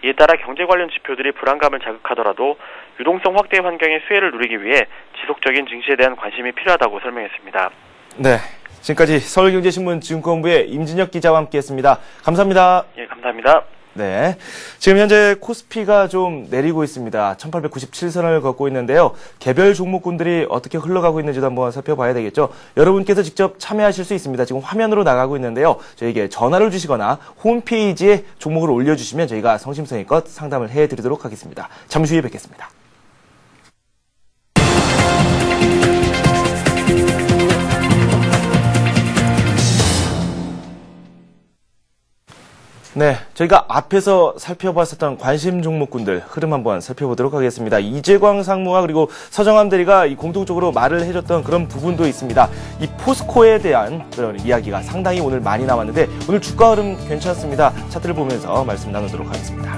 이에 따라 경제 관련 지표들이 불안감을 자극하더라도 유동성 확대 환경의 수혜를 누리기 위해 지속적인 증시에 대한 관심이 필요하다고 설명했습니다. 네, 지금까지 서울경제신문 증권부의 임진혁 기자와 함께했습니다. 감사합니다. 예, 감사합니다. 네, 지금 현재 코스피가 좀 내리고 있습니다. 1897선을 걷고 있는데요. 개별 종목군들이 어떻게 흘러가고 있는지도 한번 살펴봐야 되겠죠. 여러분께서 직접 참여하실 수 있습니다. 지금 화면으로 나가고 있는데요. 저에게 전화를 주시거나 홈페이지에 종목을 올려주시면 저희가 성심성의껏 상담을 해드리도록 하겠습니다. 잠시 후에 뵙겠습니다. 네, 저희가 앞에서 살펴봤었던 관심 종목군들 흐름 한번 살펴보도록 하겠습니다. 이재광 상무와 그리고 서정함 대리가 공통적으로 말을 해줬던 그런 부분도 있습니다. 이 포스코에 대한 그런 이야기가 상당히 오늘 많이 나왔는데 오늘 주가 흐름 괜찮습니다. 차트를 보면서 말씀 나누도록 하겠습니다.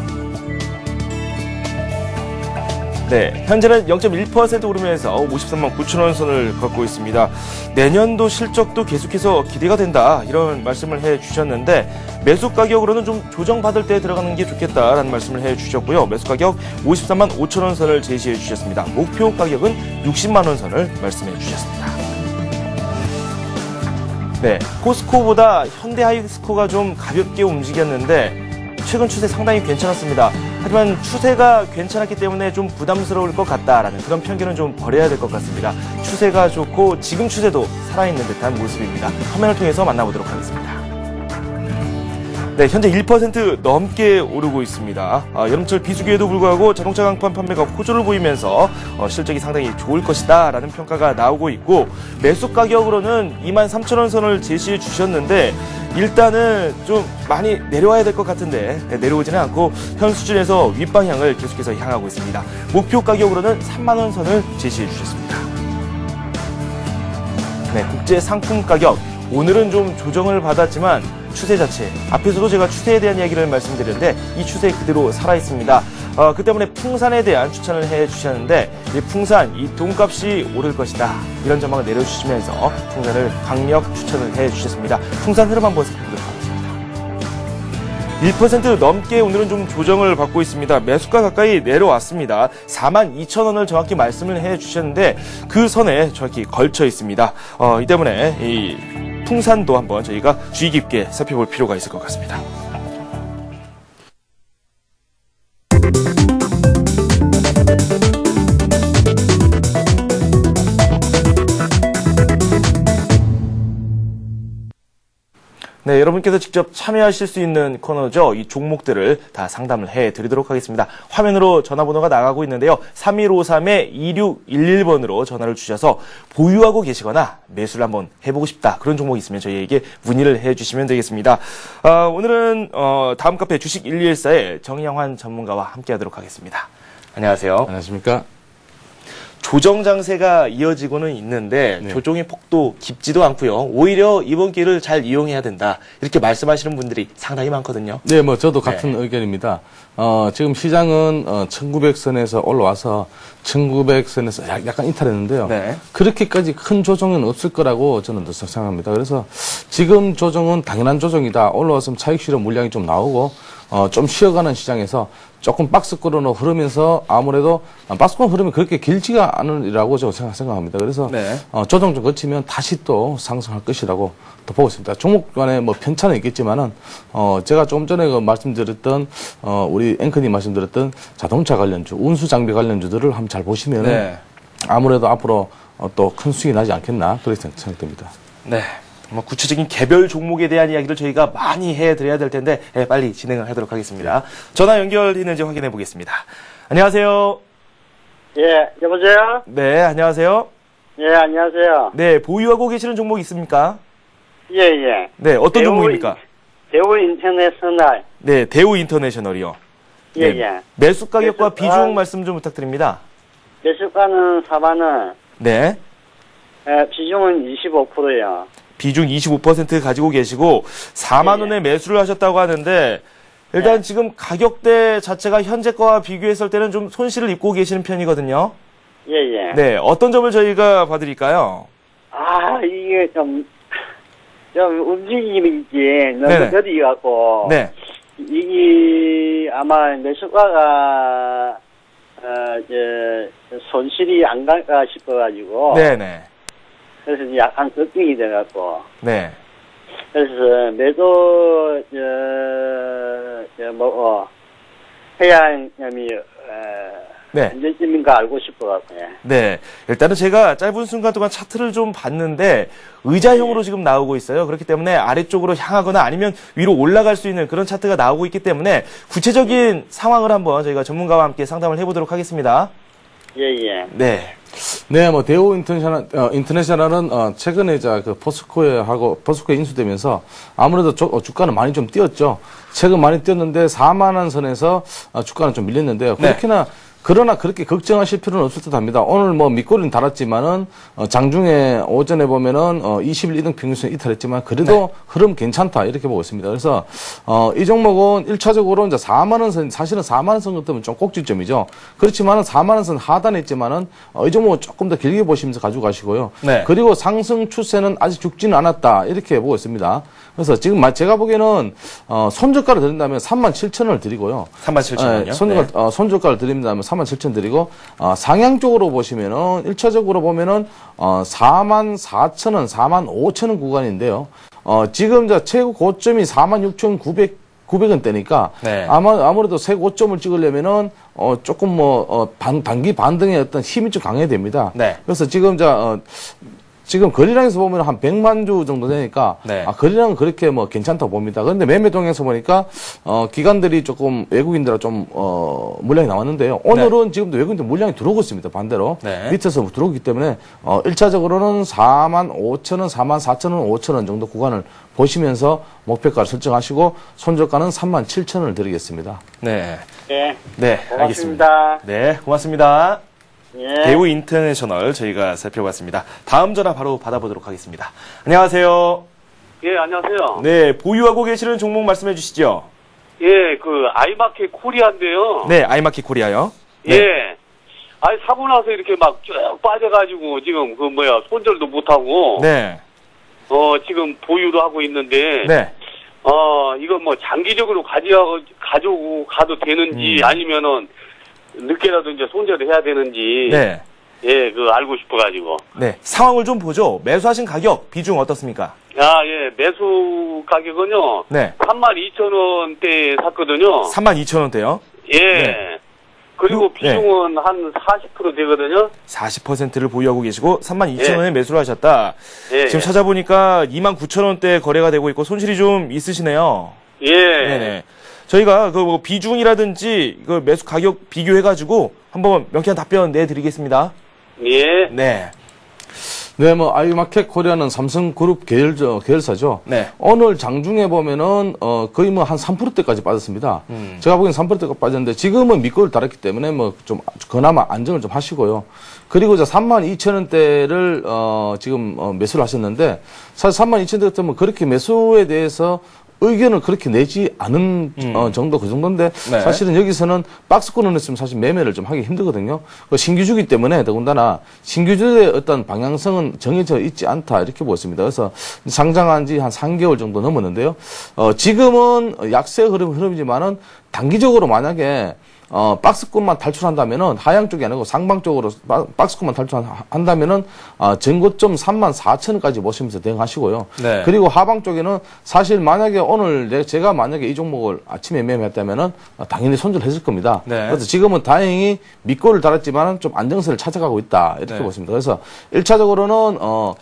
네, 현재는 0.1% 오르면서 53만 9천 원 선을 걷고 있습니다. 내년도 실적도 계속해서 기대가 된다 이런 말씀을 해주셨는데 매수 가격으로는 좀 조정받을 때 들어가는 게 좋겠다라는 말씀을 해주셨고요. 매수 가격 53만 5천 원 선을 제시해 주셨습니다. 목표 가격은 60만 원 선을 말씀해 주셨습니다. 네, 포스코보다 현대하이스코가 좀 가볍게 움직였는데 최근 추세 상당히 괜찮았습니다. 하지만 추세가 괜찮았기 때문에 좀 부담스러울 것 같다라는 그런 편견은 좀 버려야 될 것 같습니다. 추세가 좋고 지금 추세도 살아있는 듯한 모습입니다. 화면을 통해서 만나보도록 하겠습니다. 네, 현재 1% 넘게 오르고 있습니다. 여름철 비수기에도 불구하고 자동차 강판 판매가 호조를 보이면서 실적이 상당히 좋을 것이다 라는 평가가 나오고 있고 매수 가격으로는 23,000원 선을 제시해 주셨는데 일단은 좀 많이 내려와야 될 것 같은데 내려오지는 않고 현 수준에서 윗방향을 계속해서 향하고 있습니다. 목표 가격으로는 3만원 선을 제시해 주셨습니다. 네, 국제 상품 가격 오늘은 좀 조정을 받았지만 추세 자체, 앞에서도 제가 추세에 대한 이야기를 말씀드렸는데 이 추세 그대로 살아있습니다. 그 때문에 풍산에 대한 추천을 해주셨는데 이 풍산, 이 돈값이 오를 것이다. 이런 전망을 내려주시면서 풍산을 강력 추천을 해주셨습니다. 풍산 흐름 한번 살펴보도록 하겠습니다. 1% 넘게 오늘은 좀 조정을 받고 있습니다. 매수가 가까이 내려왔습니다. 42,000원을 정확히 말씀을 해주셨는데 그 선에 정확히 걸쳐 있습니다. 이 때문에 이 풍산도 한번 저희가 주의 깊게 살펴볼 필요가 있을 것 같습니다. 네, 여러분께서 직접 참여하실 수 있는 코너죠. 이 종목들을 다 상담을 해드리도록 하겠습니다. 화면으로 전화번호가 나가고 있는데요. 3153-2611번으로 전화를 주셔서 보유하고 계시거나 매수를 한번 해보고 싶다. 그런 종목이 있으면 저희에게 문의를 해주시면 되겠습니다. 오늘은 다음 카페 주식114의 정양환 전문가와 함께하도록 하겠습니다. 안녕하세요. 안녕하십니까? 조정 장세가 이어지고는 있는데 네. 조정의 폭도 깊지도 않고요. 오히려 이번 기회를 잘 이용해야 된다. 이렇게 말씀하시는 분들이 상당히 많거든요. 네, 뭐 저도 같은 의견입니다. 지금 시장은 1900선에서 올라와서 1900선에서 약간 이탈했는데요. 네. 그렇게까지 큰 조정은 없을 거라고 저는 생각합니다. 그래서 지금 조정은 당연한 조정이다. 올라왔으면 차익 실현 물량이 좀 나오고 좀 쉬어가는 시장에서 조금 박스권으로 흐르면서 아무래도 박스권 흐름이 그렇게 길지가 않으리라고 저는 생각합니다. 그래서 네. 조정 좀 거치면 다시 또 상승할 것이라고 또 보고 있습니다. 종목 간에 뭐 편차는 있겠지만은 제가 조금 전에 말씀드렸던 우리 앵커님 말씀드렸던 자동차 관련주, 운수 장비 관련주들을 한번 잘 보시면은 네. 아무래도 앞으로 또 큰 수익이 나지 않겠나 그렇게 생각됩니다. 네. 구체적인 개별 종목에 대한 이야기를 저희가 많이 해드려야 될 텐데 빨리 진행을 하도록 하겠습니다. 전화 연결했는지 확인해 보겠습니다. 안녕하세요. 예, 여보세요? 네, 안녕하세요. 예, 안녕하세요. 네, 보유하고 계시는 종목 있습니까? 예, 예. 네, 어떤 종목입니까? 대우 인터내셔널. 네, 대우 인터내셔널이요. 예, 네, 예. 매수 가격과 매수가- 비중 말씀 좀 부탁드립니다. 매수가는 4만원, 네, 비중은 25%요. 비중 25% 가지고 계시고 4만 원에 매수를 하셨다고 하는데 일단 지금 가격대 자체가 현재 거와 비교했을 때는 좀 손실을 입고 계시는 편이거든요. 예, 예. 네, 어떤 점을 저희가 봐드릴까요? 아, 이게 좀 움직임이 있지. 네네. 너무 더디갖고. 네. 이게 아마 매수가가, 손실이 안 갈까 싶어가지고. 네네. 그래서 이제 약간 걱정이 돼갖고. 네. 그래서 매도, 해야 념이, 네. 언제쯤인가 알고 싶어갖고. 예. 네. 일단은 제가 짧은 순간 동안 차트를 좀 봤는데 의자형으로 지금 나오고 있어요. 그렇기 때문에 아래쪽으로 향하거나 아니면 위로 올라갈 수 있는 그런 차트가 나오고 있기 때문에 구체적인 상황을 한번 저희가 전문가와 함께 상담을 해보도록 하겠습니다. 예, 예. 네. 네, 뭐 대우 인터내셔널은 최근에 그 포스코에 인수되면서 아무래도 주가는 많이 좀 뛰었죠. 최근 많이 뛰었는데 4만 원 선에서 주가는 좀 밀렸는데요. 그렇게나 그러나 그렇게 걱정하실 필요는 없을 듯합니다. 오늘 뭐 밑꼬리는 달았지만은 장중에 오전에 보면은 20일 이동 평균선 이탈했지만 그래도 흐름 괜찮다 이렇게 보고 있습니다. 그래서 이 종목은 1차적으로 이제 4만 원 선, 사실은 4만 원 선 같으면 좀 꼭지점이죠. 그렇지만은 4만 원 선 하단에 있지만은 이 종목은 조금 더 길게 보시면서 가지고 가시고요. 네. 그리고 상승 추세는 아직 죽지는 않았다 이렇게 보고 있습니다. 그래서 지금 제가 보기에는 손저가를 드린다면 37,000원을 드리고요. 37,000원이요? 손저가를 드린다면 37,000원 드리고 상향 쪽으로 보시면은 1차적으로 보면은 44,000원, 45,000원 구간인데요. 지금 최고 고점이 46,900원대니까 네. 아무래도 새 고점을 찍으려면은 조금 단기 반등의 어떤 힘이 좀 강해야 됩니다. 네. 그래서 지금 거래량에서 보면 한 100만 주 정도 되니까 네. 거래량은 그렇게 괜찮다고 봅니다. 그런데 매매 동향에서 보니까 기관들이 조금 외국인들하고 좀 물량이 나왔는데요. 오늘은 지금도 외국인들 물량이 들어오고 있습니다. 반대로 네. 밑에서 들어오기 때문에 1차적으로는 45,000원, 44,000원, 5,000원 정도 구간을 보시면서 목표가를 설정하시고 손저가는 37,000원을 드리겠습니다. 네. 예. 네, 알겠습니다. 고맙습니다. 네, 고맙습니다. 예. 대우 인터내셔널 저희가 살펴봤습니다. 다음 전화 바로 받아보도록 하겠습니다. 안녕하세요. 예, 안녕하세요. 네, 보유하고 계시는 종목 말씀해 주시죠. 예, 아이마켓 코리아인데요. 네, 아이마켓 코리아요. 네. 예. 아니, 사고 나서 이렇게 막 쭉 빠져가지고 지금 손절도 못하고. 네. 지금 보유도 하고 있는데. 네. 이건 장기적으로 가지고 가도 되는지 아니면은 늦게라도 이제 손절을 해야 되는지. 네. 예, 알고 싶어가지고. 네. 상황을 좀 보죠. 매수하신 가격, 비중 어떻습니까? 예, 매수 가격은요. 네. 32,000원대에 샀거든요. 32,000원대요. 예. 네. 그리고 비중은 한 40% 되거든요. 40%를 보유하고 계시고 32,000원에 매수를 하셨다. 예. 지금 찾아보니까 29,000원대 거래가 되고 있고 손실이 좀 있으시네요. 예. 네네. 저희가 비중이라든지 매수 가격 비교해가지고 한번 명쾌한 답변 내드리겠습니다. 예. 네. 네, 아이마켓 코리아는 삼성그룹 계열사죠. 네. 오늘 장중에 보면은, 거의 한 3%대까지 빠졌습니다. 제가 보기엔 3%대가 빠졌는데, 지금은 밑거를 달았기 때문에 그나마 안정을 좀 하시고요. 그리고 32,000원대를, 지금, 매수를 하셨는데, 사실 32,000원대 같으면 그렇게 매수에 대해서 의견을 그렇게 내지 않은 정도 그 정도인데 네. 사실은 여기서는 박스권을 했으면 사실 매매를 좀 하기 힘들거든요. 신규주기 때문에 더군다나 신규주의 어떤 방향성은 정해져 있지 않다 이렇게 보였습니다. 그래서 상장한 지 한 3개월 정도 넘었는데요. 지금은 약세 흐름이지만은 단기적으로 만약에 박스권만 탈출한다면은 하향 쪽이 아니고 상방 쪽으로 박스권만 탈출한다면은 전고점 34,000원까지 보시면서 대응하시고요. 네. 그리고 하방 쪽에는 사실 만약에 오늘 제가 만약에 이 종목을 아침에 매매했다면은 당연히 손절했을 겁니다. 네. 그래서 지금은 다행히 밑골을 달았지만은 좀 안정세를 찾아가고 있다 이렇게 네. 보십니다. 그래서 1차적으로는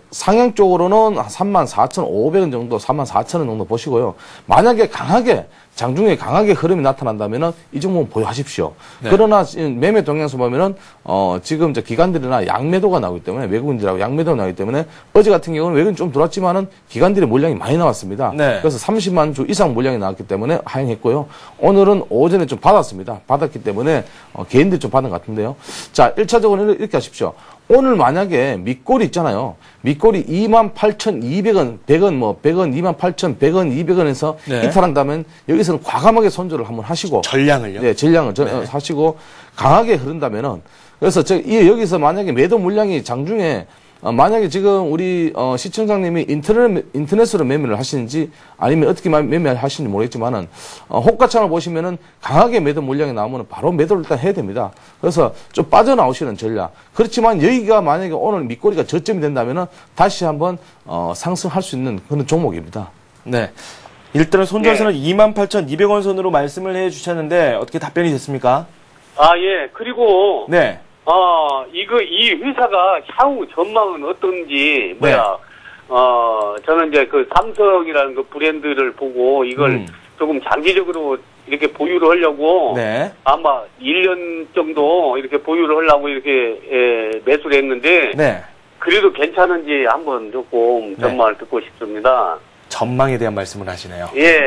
상향 쪽으로는 34,500원 정도, 34,000원 정도 보시고요. 만약에 장중에 강하게 흐름이 나타난다면은 이 종목은 보유하십시오. 네. 그러나 매매 동향에서 보면은 지금 기관들이나 양매도가 나오기 때문에 외국인들하고 양매도가 나오기 때문에 어제 같은 경우는 외국인 좀 들어왔지만은 기관들의 물량이 많이 나왔습니다. 네. 그래서 30만 주 이상 물량이 나왔기 때문에 하향했고요. 오늘은 오전에 좀 받았습니다. 받았기 때문에 개인들이 좀 받은 것 같은데요. 자, 1차적으로 이렇게 하십시오. 오늘 만약에 밑골이 있잖아요. 밑골이 28,200원, 100원, 28,100원, 200원에서 네. 이탈한다면 여기서는 과감하게 손절을 한번 하시고. 전량을요? 네, 전량을 하시고 강하게 흐른다면은 그래서 여기서 만약에 매도 물량이 장중에 만약에 지금 우리 시청장님이 인터넷으로 매매를 하시는지 아니면 어떻게 매매를 하시는지 모르겠지만은 호가창을 보시면은 강하게 매도 물량이 나오면 바로 매도를 일단 해야 됩니다. 그래서 좀 빠져나오시는 전략. 그렇지만 여기가 만약에 오늘 밑꼬리가 저점이 된다면은 다시 한번 상승할 수 있는 그런 종목입니다. 네. 일단은 손절선은 28,200원 선으로 말씀을 해주셨는데 어떻게 답변이 됐습니까? 아, 예. 그리고, 네. 이 회사가 향후 전망은 어떤지, 저는 이제 그 삼성이라는 그 브랜드를 보고 이걸 조금 장기적으로 이렇게 보유를 하려고, 네. 아마 1년 정도 이렇게 보유를 하려고 이렇게, 매수를 했는데, 네. 그래도 괜찮은지 한번 조금 전망을 듣고 싶습니다. 전망에 대한 말씀을 하시네요. 예.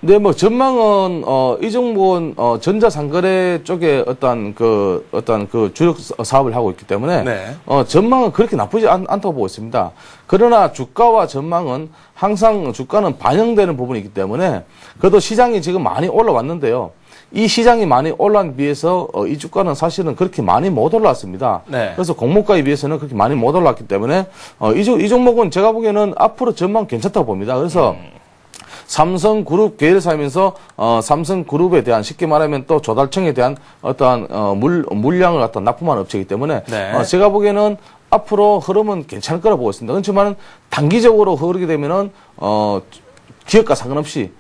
네, 뭐 전망은 이 종목은 전자상거래 쪽에 어떤 그 주력 사업을 하고 있기 때문에 네. 전망은 그렇게 나쁘지 않다고 보고 있습니다. 그러나 주가와 전망은 항상 주가는 반영되는 부분이 있기 때문에 그래도 시장이 지금 많이 올라왔는데요. 이 시장이 많이 올라온 비해서 이 주가는 사실은 그렇게 많이 못 올랐습니다. 네. 그래서 공모가에 비해서는 그렇게 많이 못 올랐기 때문에 이 종목은 제가 보기에는 앞으로 전망 괜찮다고 봅니다. 그래서 삼성그룹 계열사이면서 삼성그룹에 대한 쉽게 말하면 또 조달청에 대한 어떠한 물량을 갖다 납품하는 업체이기 때문에 네. 제가 보기에는 앞으로 흐름은 괜찮을 거라 보고 있습니다. 그렇지만 단기적으로 흐르게 되면은 기업과 상관없이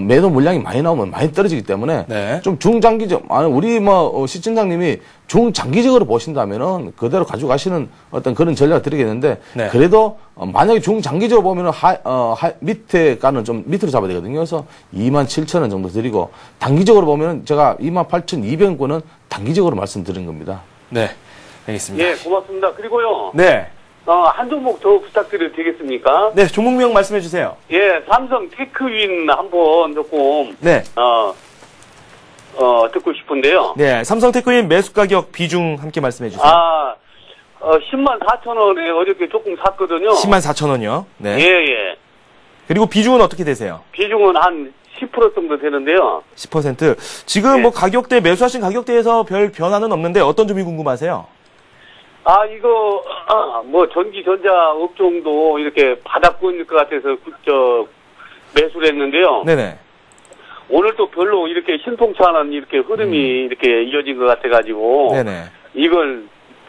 매도 물량이 많이 나오면 많이 떨어지기 때문에 네. 좀 중장기적, 우리 시청장님이 중장기적으로 보신다면은 그대로 가지고 가시는 어떤 그런 전략을 드리겠는데 네. 그래도 만약에 중장기적으로 보면은 밑에 가는 좀 밑으로 잡아야 되거든요. 그래서 27,000원 정도 드리고 단기적으로 보면은 제가 28,200원권은 단기적으로 말씀드린 겁니다. 네. 알겠습니다. 예, 고맙습니다. 그리고요. 네. 한 종목 더 부탁드려도 되겠습니까? 네, 종목명 말씀해 주세요. 예, 삼성 테크윈 한번 조금, 네. 듣고 싶은데요. 네, 삼성테크인 매수 가격 비중 함께 말씀해 주세요. 104,000원에 어저께 조금 샀거든요. 104,000원이요. 네. 예, 예. 그리고 비중은 어떻게 되세요? 비중은 한 10% 정도 되는데요. 10%. 지금 네. 뭐 가격대, 매수하신 가격대에서 별 변화는 없는데 어떤 점이 궁금하세요? 이거, 전기 전자 업종도 이렇게 바닥고 있는 것 같아서, 매수를 했는데요. 네네. 오늘 또 별로 이렇게 신통치 않은 이렇게 흐름이 이렇게 이어진 것 같아가지고. 네네. 이걸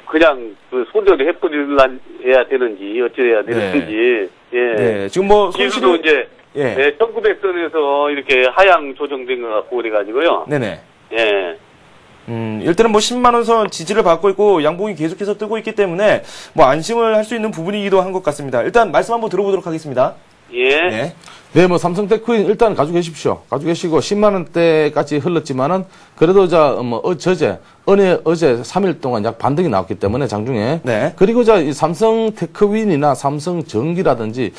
그냥 손절을 해야 되는지, 어찌해야 되는지. 예. 네. 지금 뭐, 지금도 이제, 예. 1900선에서 이렇게 하향 조정된 것 같고 그래가지고요. 네네. 예. 일단은 뭐 10만원 선 지지를 받고 있고 양봉이 계속해서 뜨고 있기 때문에 뭐 안심을 할 수 있는 부분이기도 한 것 같습니다. 일단 말씀 한번 들어보도록 하겠습니다. 예. 네. 네, 뭐 삼성테크인 일단 가지고 계십시오. 가지고 계시고 10만 원대까지 흘렀지만은 그래도 어제 3일 동안 약 반등이 나왔기 때문에 장중에. 네. 그리고 이 삼성테크윈이나 삼성전기라든지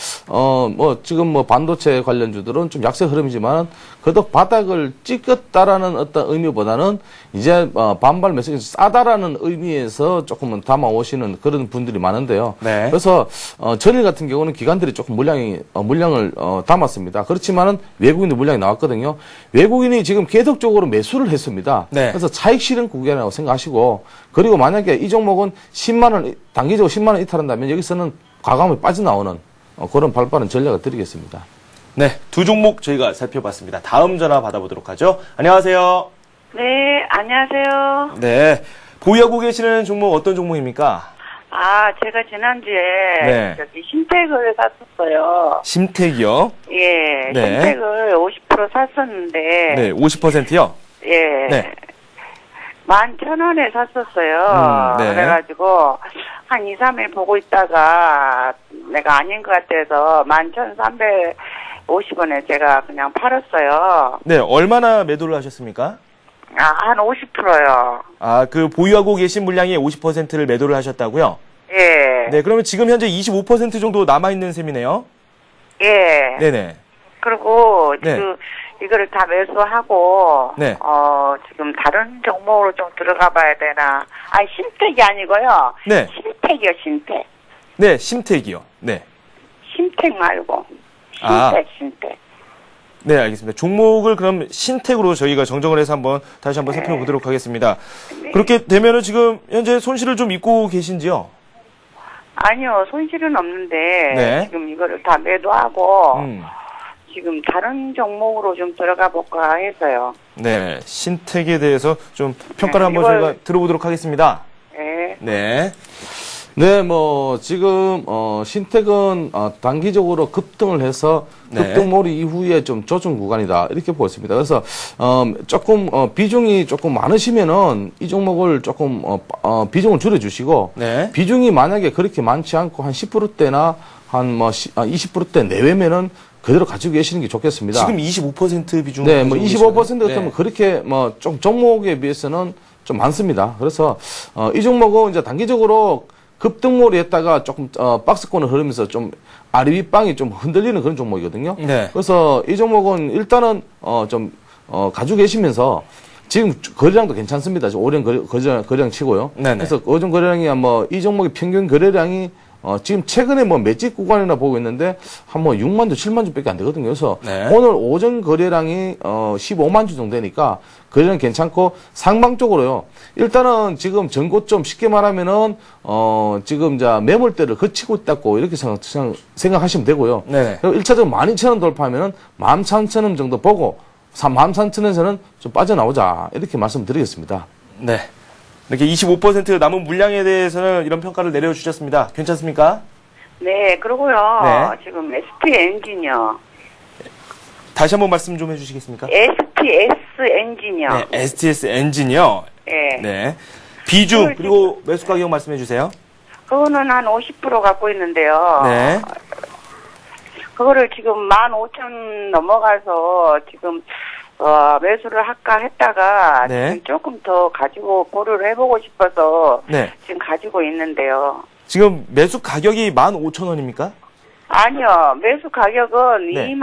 지금 반도체 관련주들은 좀 약세 흐름이지만 그래도 바닥을 찍었다라는 어떤 의미보다는 이제 반발 매수가 싸다라는 의미에서 조금은 담아오시는 그런 분들이 많은데요. 네. 그래서 전일 같은 경우는 기관들이 조금 물량을 담았습니다. 그렇지만은 외국인도 물량이 나왔거든요. 외국인이 지금 계속적으로 매수를 했습니다. 네. 그래서 차익 실현 구간이라고 생각하시고 그리고 만약에 이 종목은 10만 원 단기적으로 10만 원 이탈한다면 여기서는 과감히 빠져나오는 그런 발빠른 전략을 드리겠습니다. 네. 두 종목 저희가 살펴봤습니다. 다음 전화 받아보도록 하죠. 안녕하세요. 네, 안녕하세요. 네. 보유하고 계시는 종목 어떤 종목입니까? 제가 지난주에 네. 신택을 샀었어요. 심택이요. 예, 네. 신택을 50% 샀었는데, 네. 50%요. 예. 네. 11,000원에 샀었어요. 네. 그래가지고, 한 2, 3일 보고 있다가, 내가 아닌 것 같아서 11,350원에 제가 그냥 팔았어요. 네. 얼마나 매도를 하셨습니까? 한 50%요. 그 보유하고 계신 물량의 50%를 매도를 하셨다고요? 예. 네. 그러면 지금 현재 25% 정도 남아있는 셈이네요? 예. 네네. 그리고 네. 지금 이거를 다 매수하고 네. 지금 다른 종목으로 좀 들어가 봐야 되나? 신택이 아니고요. 네. 신택이요, 신택. 네. 심택이요. 네. 신택 말고. 아. 신택. 네, 알겠습니다. 종목을 그럼 신택으로 저희가 정정을 해서 다시 한번 살펴보도록 하겠습니다. 그렇게 되면은 지금 현재 손실을 좀 입고 계신지요? 아니요, 손실은 없는데 네. 지금 이거를 다 매도하고 지금 다른 종목으로 좀 들어가 볼까 해서요. 네, 신택에 대해서 좀 평가를 네, 한번 저희가 들어보도록 하겠습니다. 네. 네. 네, 뭐 지금 신택은 단기적으로 급등을 해서 네. 급등몰이 이후에 좀 조정 구간이다 이렇게 보고 있습니다. 그래서 조금 비중이 조금 많으시면은 이 종목을 조금 비중을 줄여주시고 네. 비중이 만약에 그렇게 많지 않고 한 10%대나 한 뭐 20%대 내외면은 그대로 가지고 계시는 게 좋겠습니다. 지금 25% 비중. 네, 뭐 25% 같으면 네. 그렇게 뭐 좀 종목에 비해서는 좀 많습니다. 그래서 이 종목은 이제 단기적으로 급등몰이 했다가 조금 박스권을 흐르면서 좀 아래 윗방이 좀 흔들리는 그런 종목이거든요. 네. 그래서 이 종목은 일단은 좀 가지고 계시면서 지금 거래량도 괜찮습니다. 지금 오랜 거래량 치고요. 네네. 그래서 오전 거래량이 뭐 이 종목의 평균 거래량이 지금 최근에 뭐 매집 구간이나 보고 있는데 한 뭐 6만 주, 7만 주밖에 안 되거든요. 그래서 네. 오늘 오전 거래량이 15만 주 정도 되니까 거래량 괜찮고 상방적으로요. 일단은 지금 전고점 쉽게 말하면은 지금 자 매물대를 거치고 있다고 이렇게 생각하시면 되고요. 네네. 그리고 1차적으로 12,000원 돌파하면은 13,000원 정도 보고 13,000원에서는 좀 빠져나오자 이렇게 말씀드리겠습니다. 네. 이렇게 25% 남은 물량에 대해서는 이런 평가를 내려주셨습니다. 괜찮습니까? 네, 그러고요. 네. 지금 ST 엔진이요. 다시 한번 말씀 좀 해주시겠습니까? STS 엔진이요. 네, STS 엔진이요. 네. 네. 비중 그리고 매수 가격 말씀해 주세요. 그거는 한 50% 갖고 있는데요. 네. 그거를 지금 15,000 넘어가서 지금 매수를 할까 했다가 네. 지금 조금 더 가지고 고려를 해보고 싶어서 네. 지금 가지고 있는데요. 지금 매수 가격이 15,000원입니까? 아니요, 매수 가격은 네.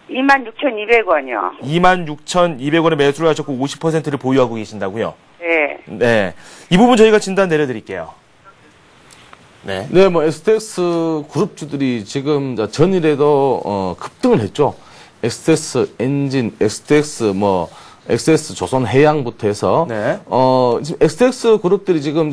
26,200원이요. 26,200원에 매수를 하셨고 50%를 보유하고 계신다고요? 네. 네. 이 부분 저희가 진단 내려드릴게요. 네. 네, 뭐 STX 그룹주들이 지금 전일에도 급등을 했죠. STX 엔진, STX XS 조선 해양부터 해서 네. 지금 STX 그룹들이 지금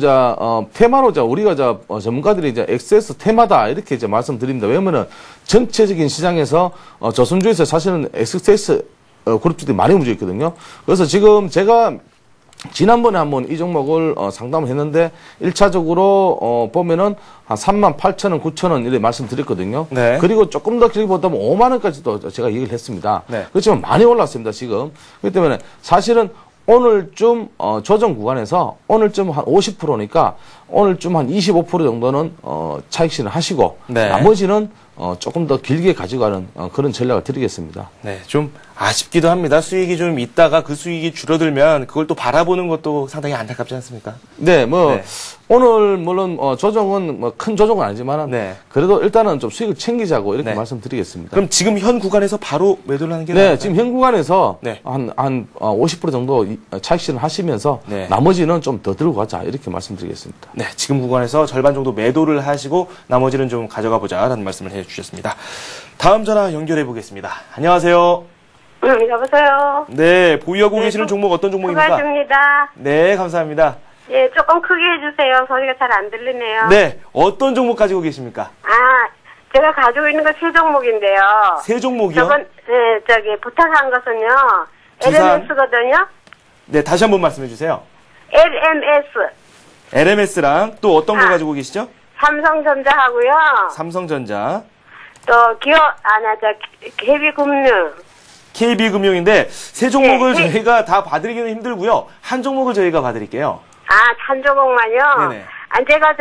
테마로 우리가 전문가들이 XS 테마다 이렇게 말씀드립니다. 왜냐면은 전체적인 시장에서 조선주에서 사실은 STX 그룹주들이 많이 움직여 있거든요. 그래서 지금 제가 지난번에 한번 이 종목을 상담을 했는데 1차적으로 보면은 한 38,000원, 9,000원 이렇게 말씀드렸거든요. 네. 그리고 조금 더 길게 보다 보면 5만 원까지도 제가 얘기를 했습니다. 네. 그렇지만 많이 올랐습니다, 지금. 그렇기 때문에 사실은 오늘쯤 조정 구간에서 오늘쯤 한 50%니까 오늘쯤 한 25% 정도는 차익 실현 하시고 네. 나머지는 조금 더 길게 가져가는 그런 전략을 드리겠습니다. 네. 좀 아쉽기도 합니다. 수익이 좀 있다가 그 수익이 줄어들면 그걸 또 바라보는 것도 상당히 안타깝지 않습니까? 네, 네. 오늘 물론 조정은 큰 조정은 아니지만 네. 그래도 일단은 좀 수익을 챙기자고 이렇게 네. 말씀드리겠습니다. 그럼 지금 현 구간에서 바로 매도를 하는 게 네, 나을까요? 지금 현 구간에서 네. 한 50% 정도 차익 실현 하시면서 네. 나머지는 좀 더 들고 가자 이렇게 말씀드리겠습니다. 네, 지금 구간에서 절반 정도 매도를 하시고 나머지는 좀 가져가 보자라는 말씀을 해주셨습니다. 다음 전화 연결해 보겠습니다. 안녕하세요. 여보세요. 네, 보유하고 네, 계시는 종목 어떤 종목입니까? 수고하십니다. 네, 감사합니다. 예, 조금 크게 해주세요. 소리가 잘 안 들리네요. 네, 어떤 종목 가지고 계십니까? 아, 제가 가지고 있는 건 세 종목인데요. 세 종목이요? 저건, 부탁한 것은요. 부산? LMS거든요. 네, 다시 한번 말씀해 주세요. LMS. LMS랑 또 어떤 거 가지고 계시죠? 삼성전자하고요. 삼성전자, 또 KB금융. KB금융인데 세 종목을 네, 네. 저희가 다 봐드리기는 힘들고요. 한 종목을 저희가 봐드릴게요. 아, 한 종목만요? 네네. 아, 제가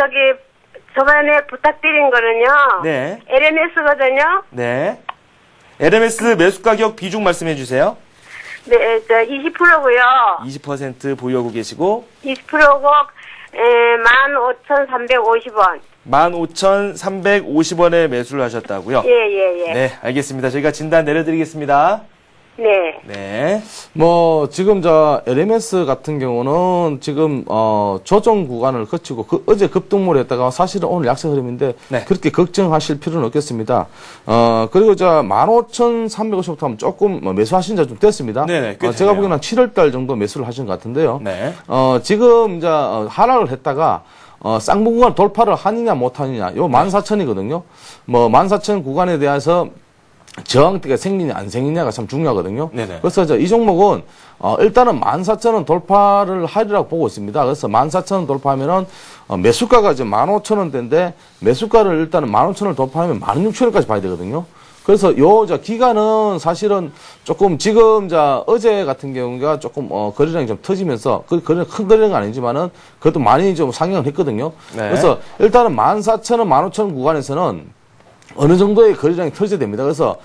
저번에 부탁드린 거는요. 네. LMS거든요. 네. LMS 매수 가격 비중 말씀해 주세요. 네, 20%고요. 20% 보유하고 계시고 20%고 15,350원. 15,350원에 매수를 하셨다고요? 예. 네, 알겠습니다. 저희가 진단 내려드리겠습니다. 네. 네. 뭐 지금 저 LMS 같은 경우는 지금 조정 구간을 거치고 어제 급등몰이 했다가 사실은 오늘 약세 흐름인데 네. 그렇게 걱정하실 필요는 없겠습니다. 그리고 저 15,350부터 하면 조금 매수하신 지 좀 됐습니다. 네네, 꽤 제가 됐네요. 보기에는 한 7월달 정도 매수를 하신 것 같은데요. 네. 지금 이제 하락을 했다가 쌍봉구간 돌파를 하느냐 못하느냐 요 14,000이거든요. 뭐 14,000 구간에 대해서 저항대가 생기냐 안 생기냐가 참 중요하거든요. 네네. 그래서 이 종목은 일단은 14,000원 돌파를 하리라고 보고 있습니다. 그래서 14,000원 돌파하면은 매수가가 이제 15,000원대인데 매수가를 일단은 15,000원을 돌파하면 16,000원까지 봐야 되거든요. 그래서 저 기간은 사실은 조금 지금 어제 같은 경우가 조금 거래량이 좀 터지면서 큰 거래량은 아니지만은 그래도 많이 좀 상향을 했거든요. 네. 그래서 일단은 14,000원, 15,000원 구간에서는 어느 정도의 거래량이 터져야 됩니다. 그래서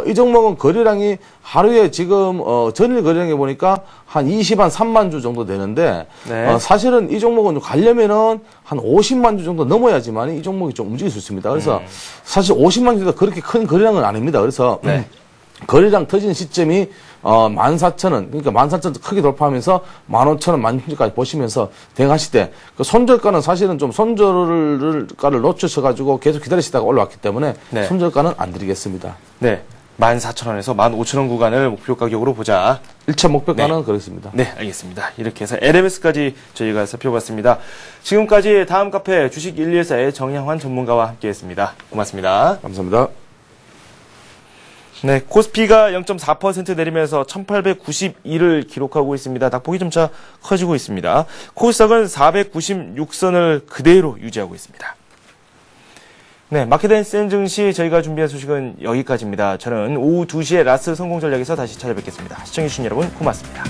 이 종목은 거래량이 하루에 지금 전일 거래량에 보니까 한 3만 주 정도 되는데 네. 사실은 이 종목은 가려면은 한 50만 주 정도 넘어야지만 이 종목이 좀 움직일 수 있습니다. 그래서 사실 50만 주도 그렇게 큰 거래량은 아닙니다. 그래서 네. 거래량 터진 시점이 14,000원, 그러니까 14,000원 크게 돌파하면서 15,000원, 16,000원까지 보시면서 대응하실 때, 그 손절가는 사실은 좀 손절가를 놓치셔가지고 계속 기다리시다가 올라왔기 때문에 네. 손절가는 안 드리겠습니다. 네. 14,000원에서 15,000원 구간을 목표 가격으로 보자. 1차 목표가는 네. 그렇습니다. 네, 알겠습니다. 이렇게 해서 LMS까지 저희가 살펴봤습니다. 지금까지 다음 카페 주식 114의 정양환 전문가와 함께했습니다. 고맙습니다. 감사합니다. 네, 코스피가 0.4% 내리면서 1892를 기록하고 있습니다. 낙폭이 점차 커지고 있습니다. 코스닥은 496선을 그대로 유지하고 있습니다. 네, 마켓앤센 증시 저희가 준비한 소식은 여기까지입니다. 저는 오후 2시에 라스 성공 전략에서 다시 찾아뵙겠습니다. 시청해주신 여러분 고맙습니다.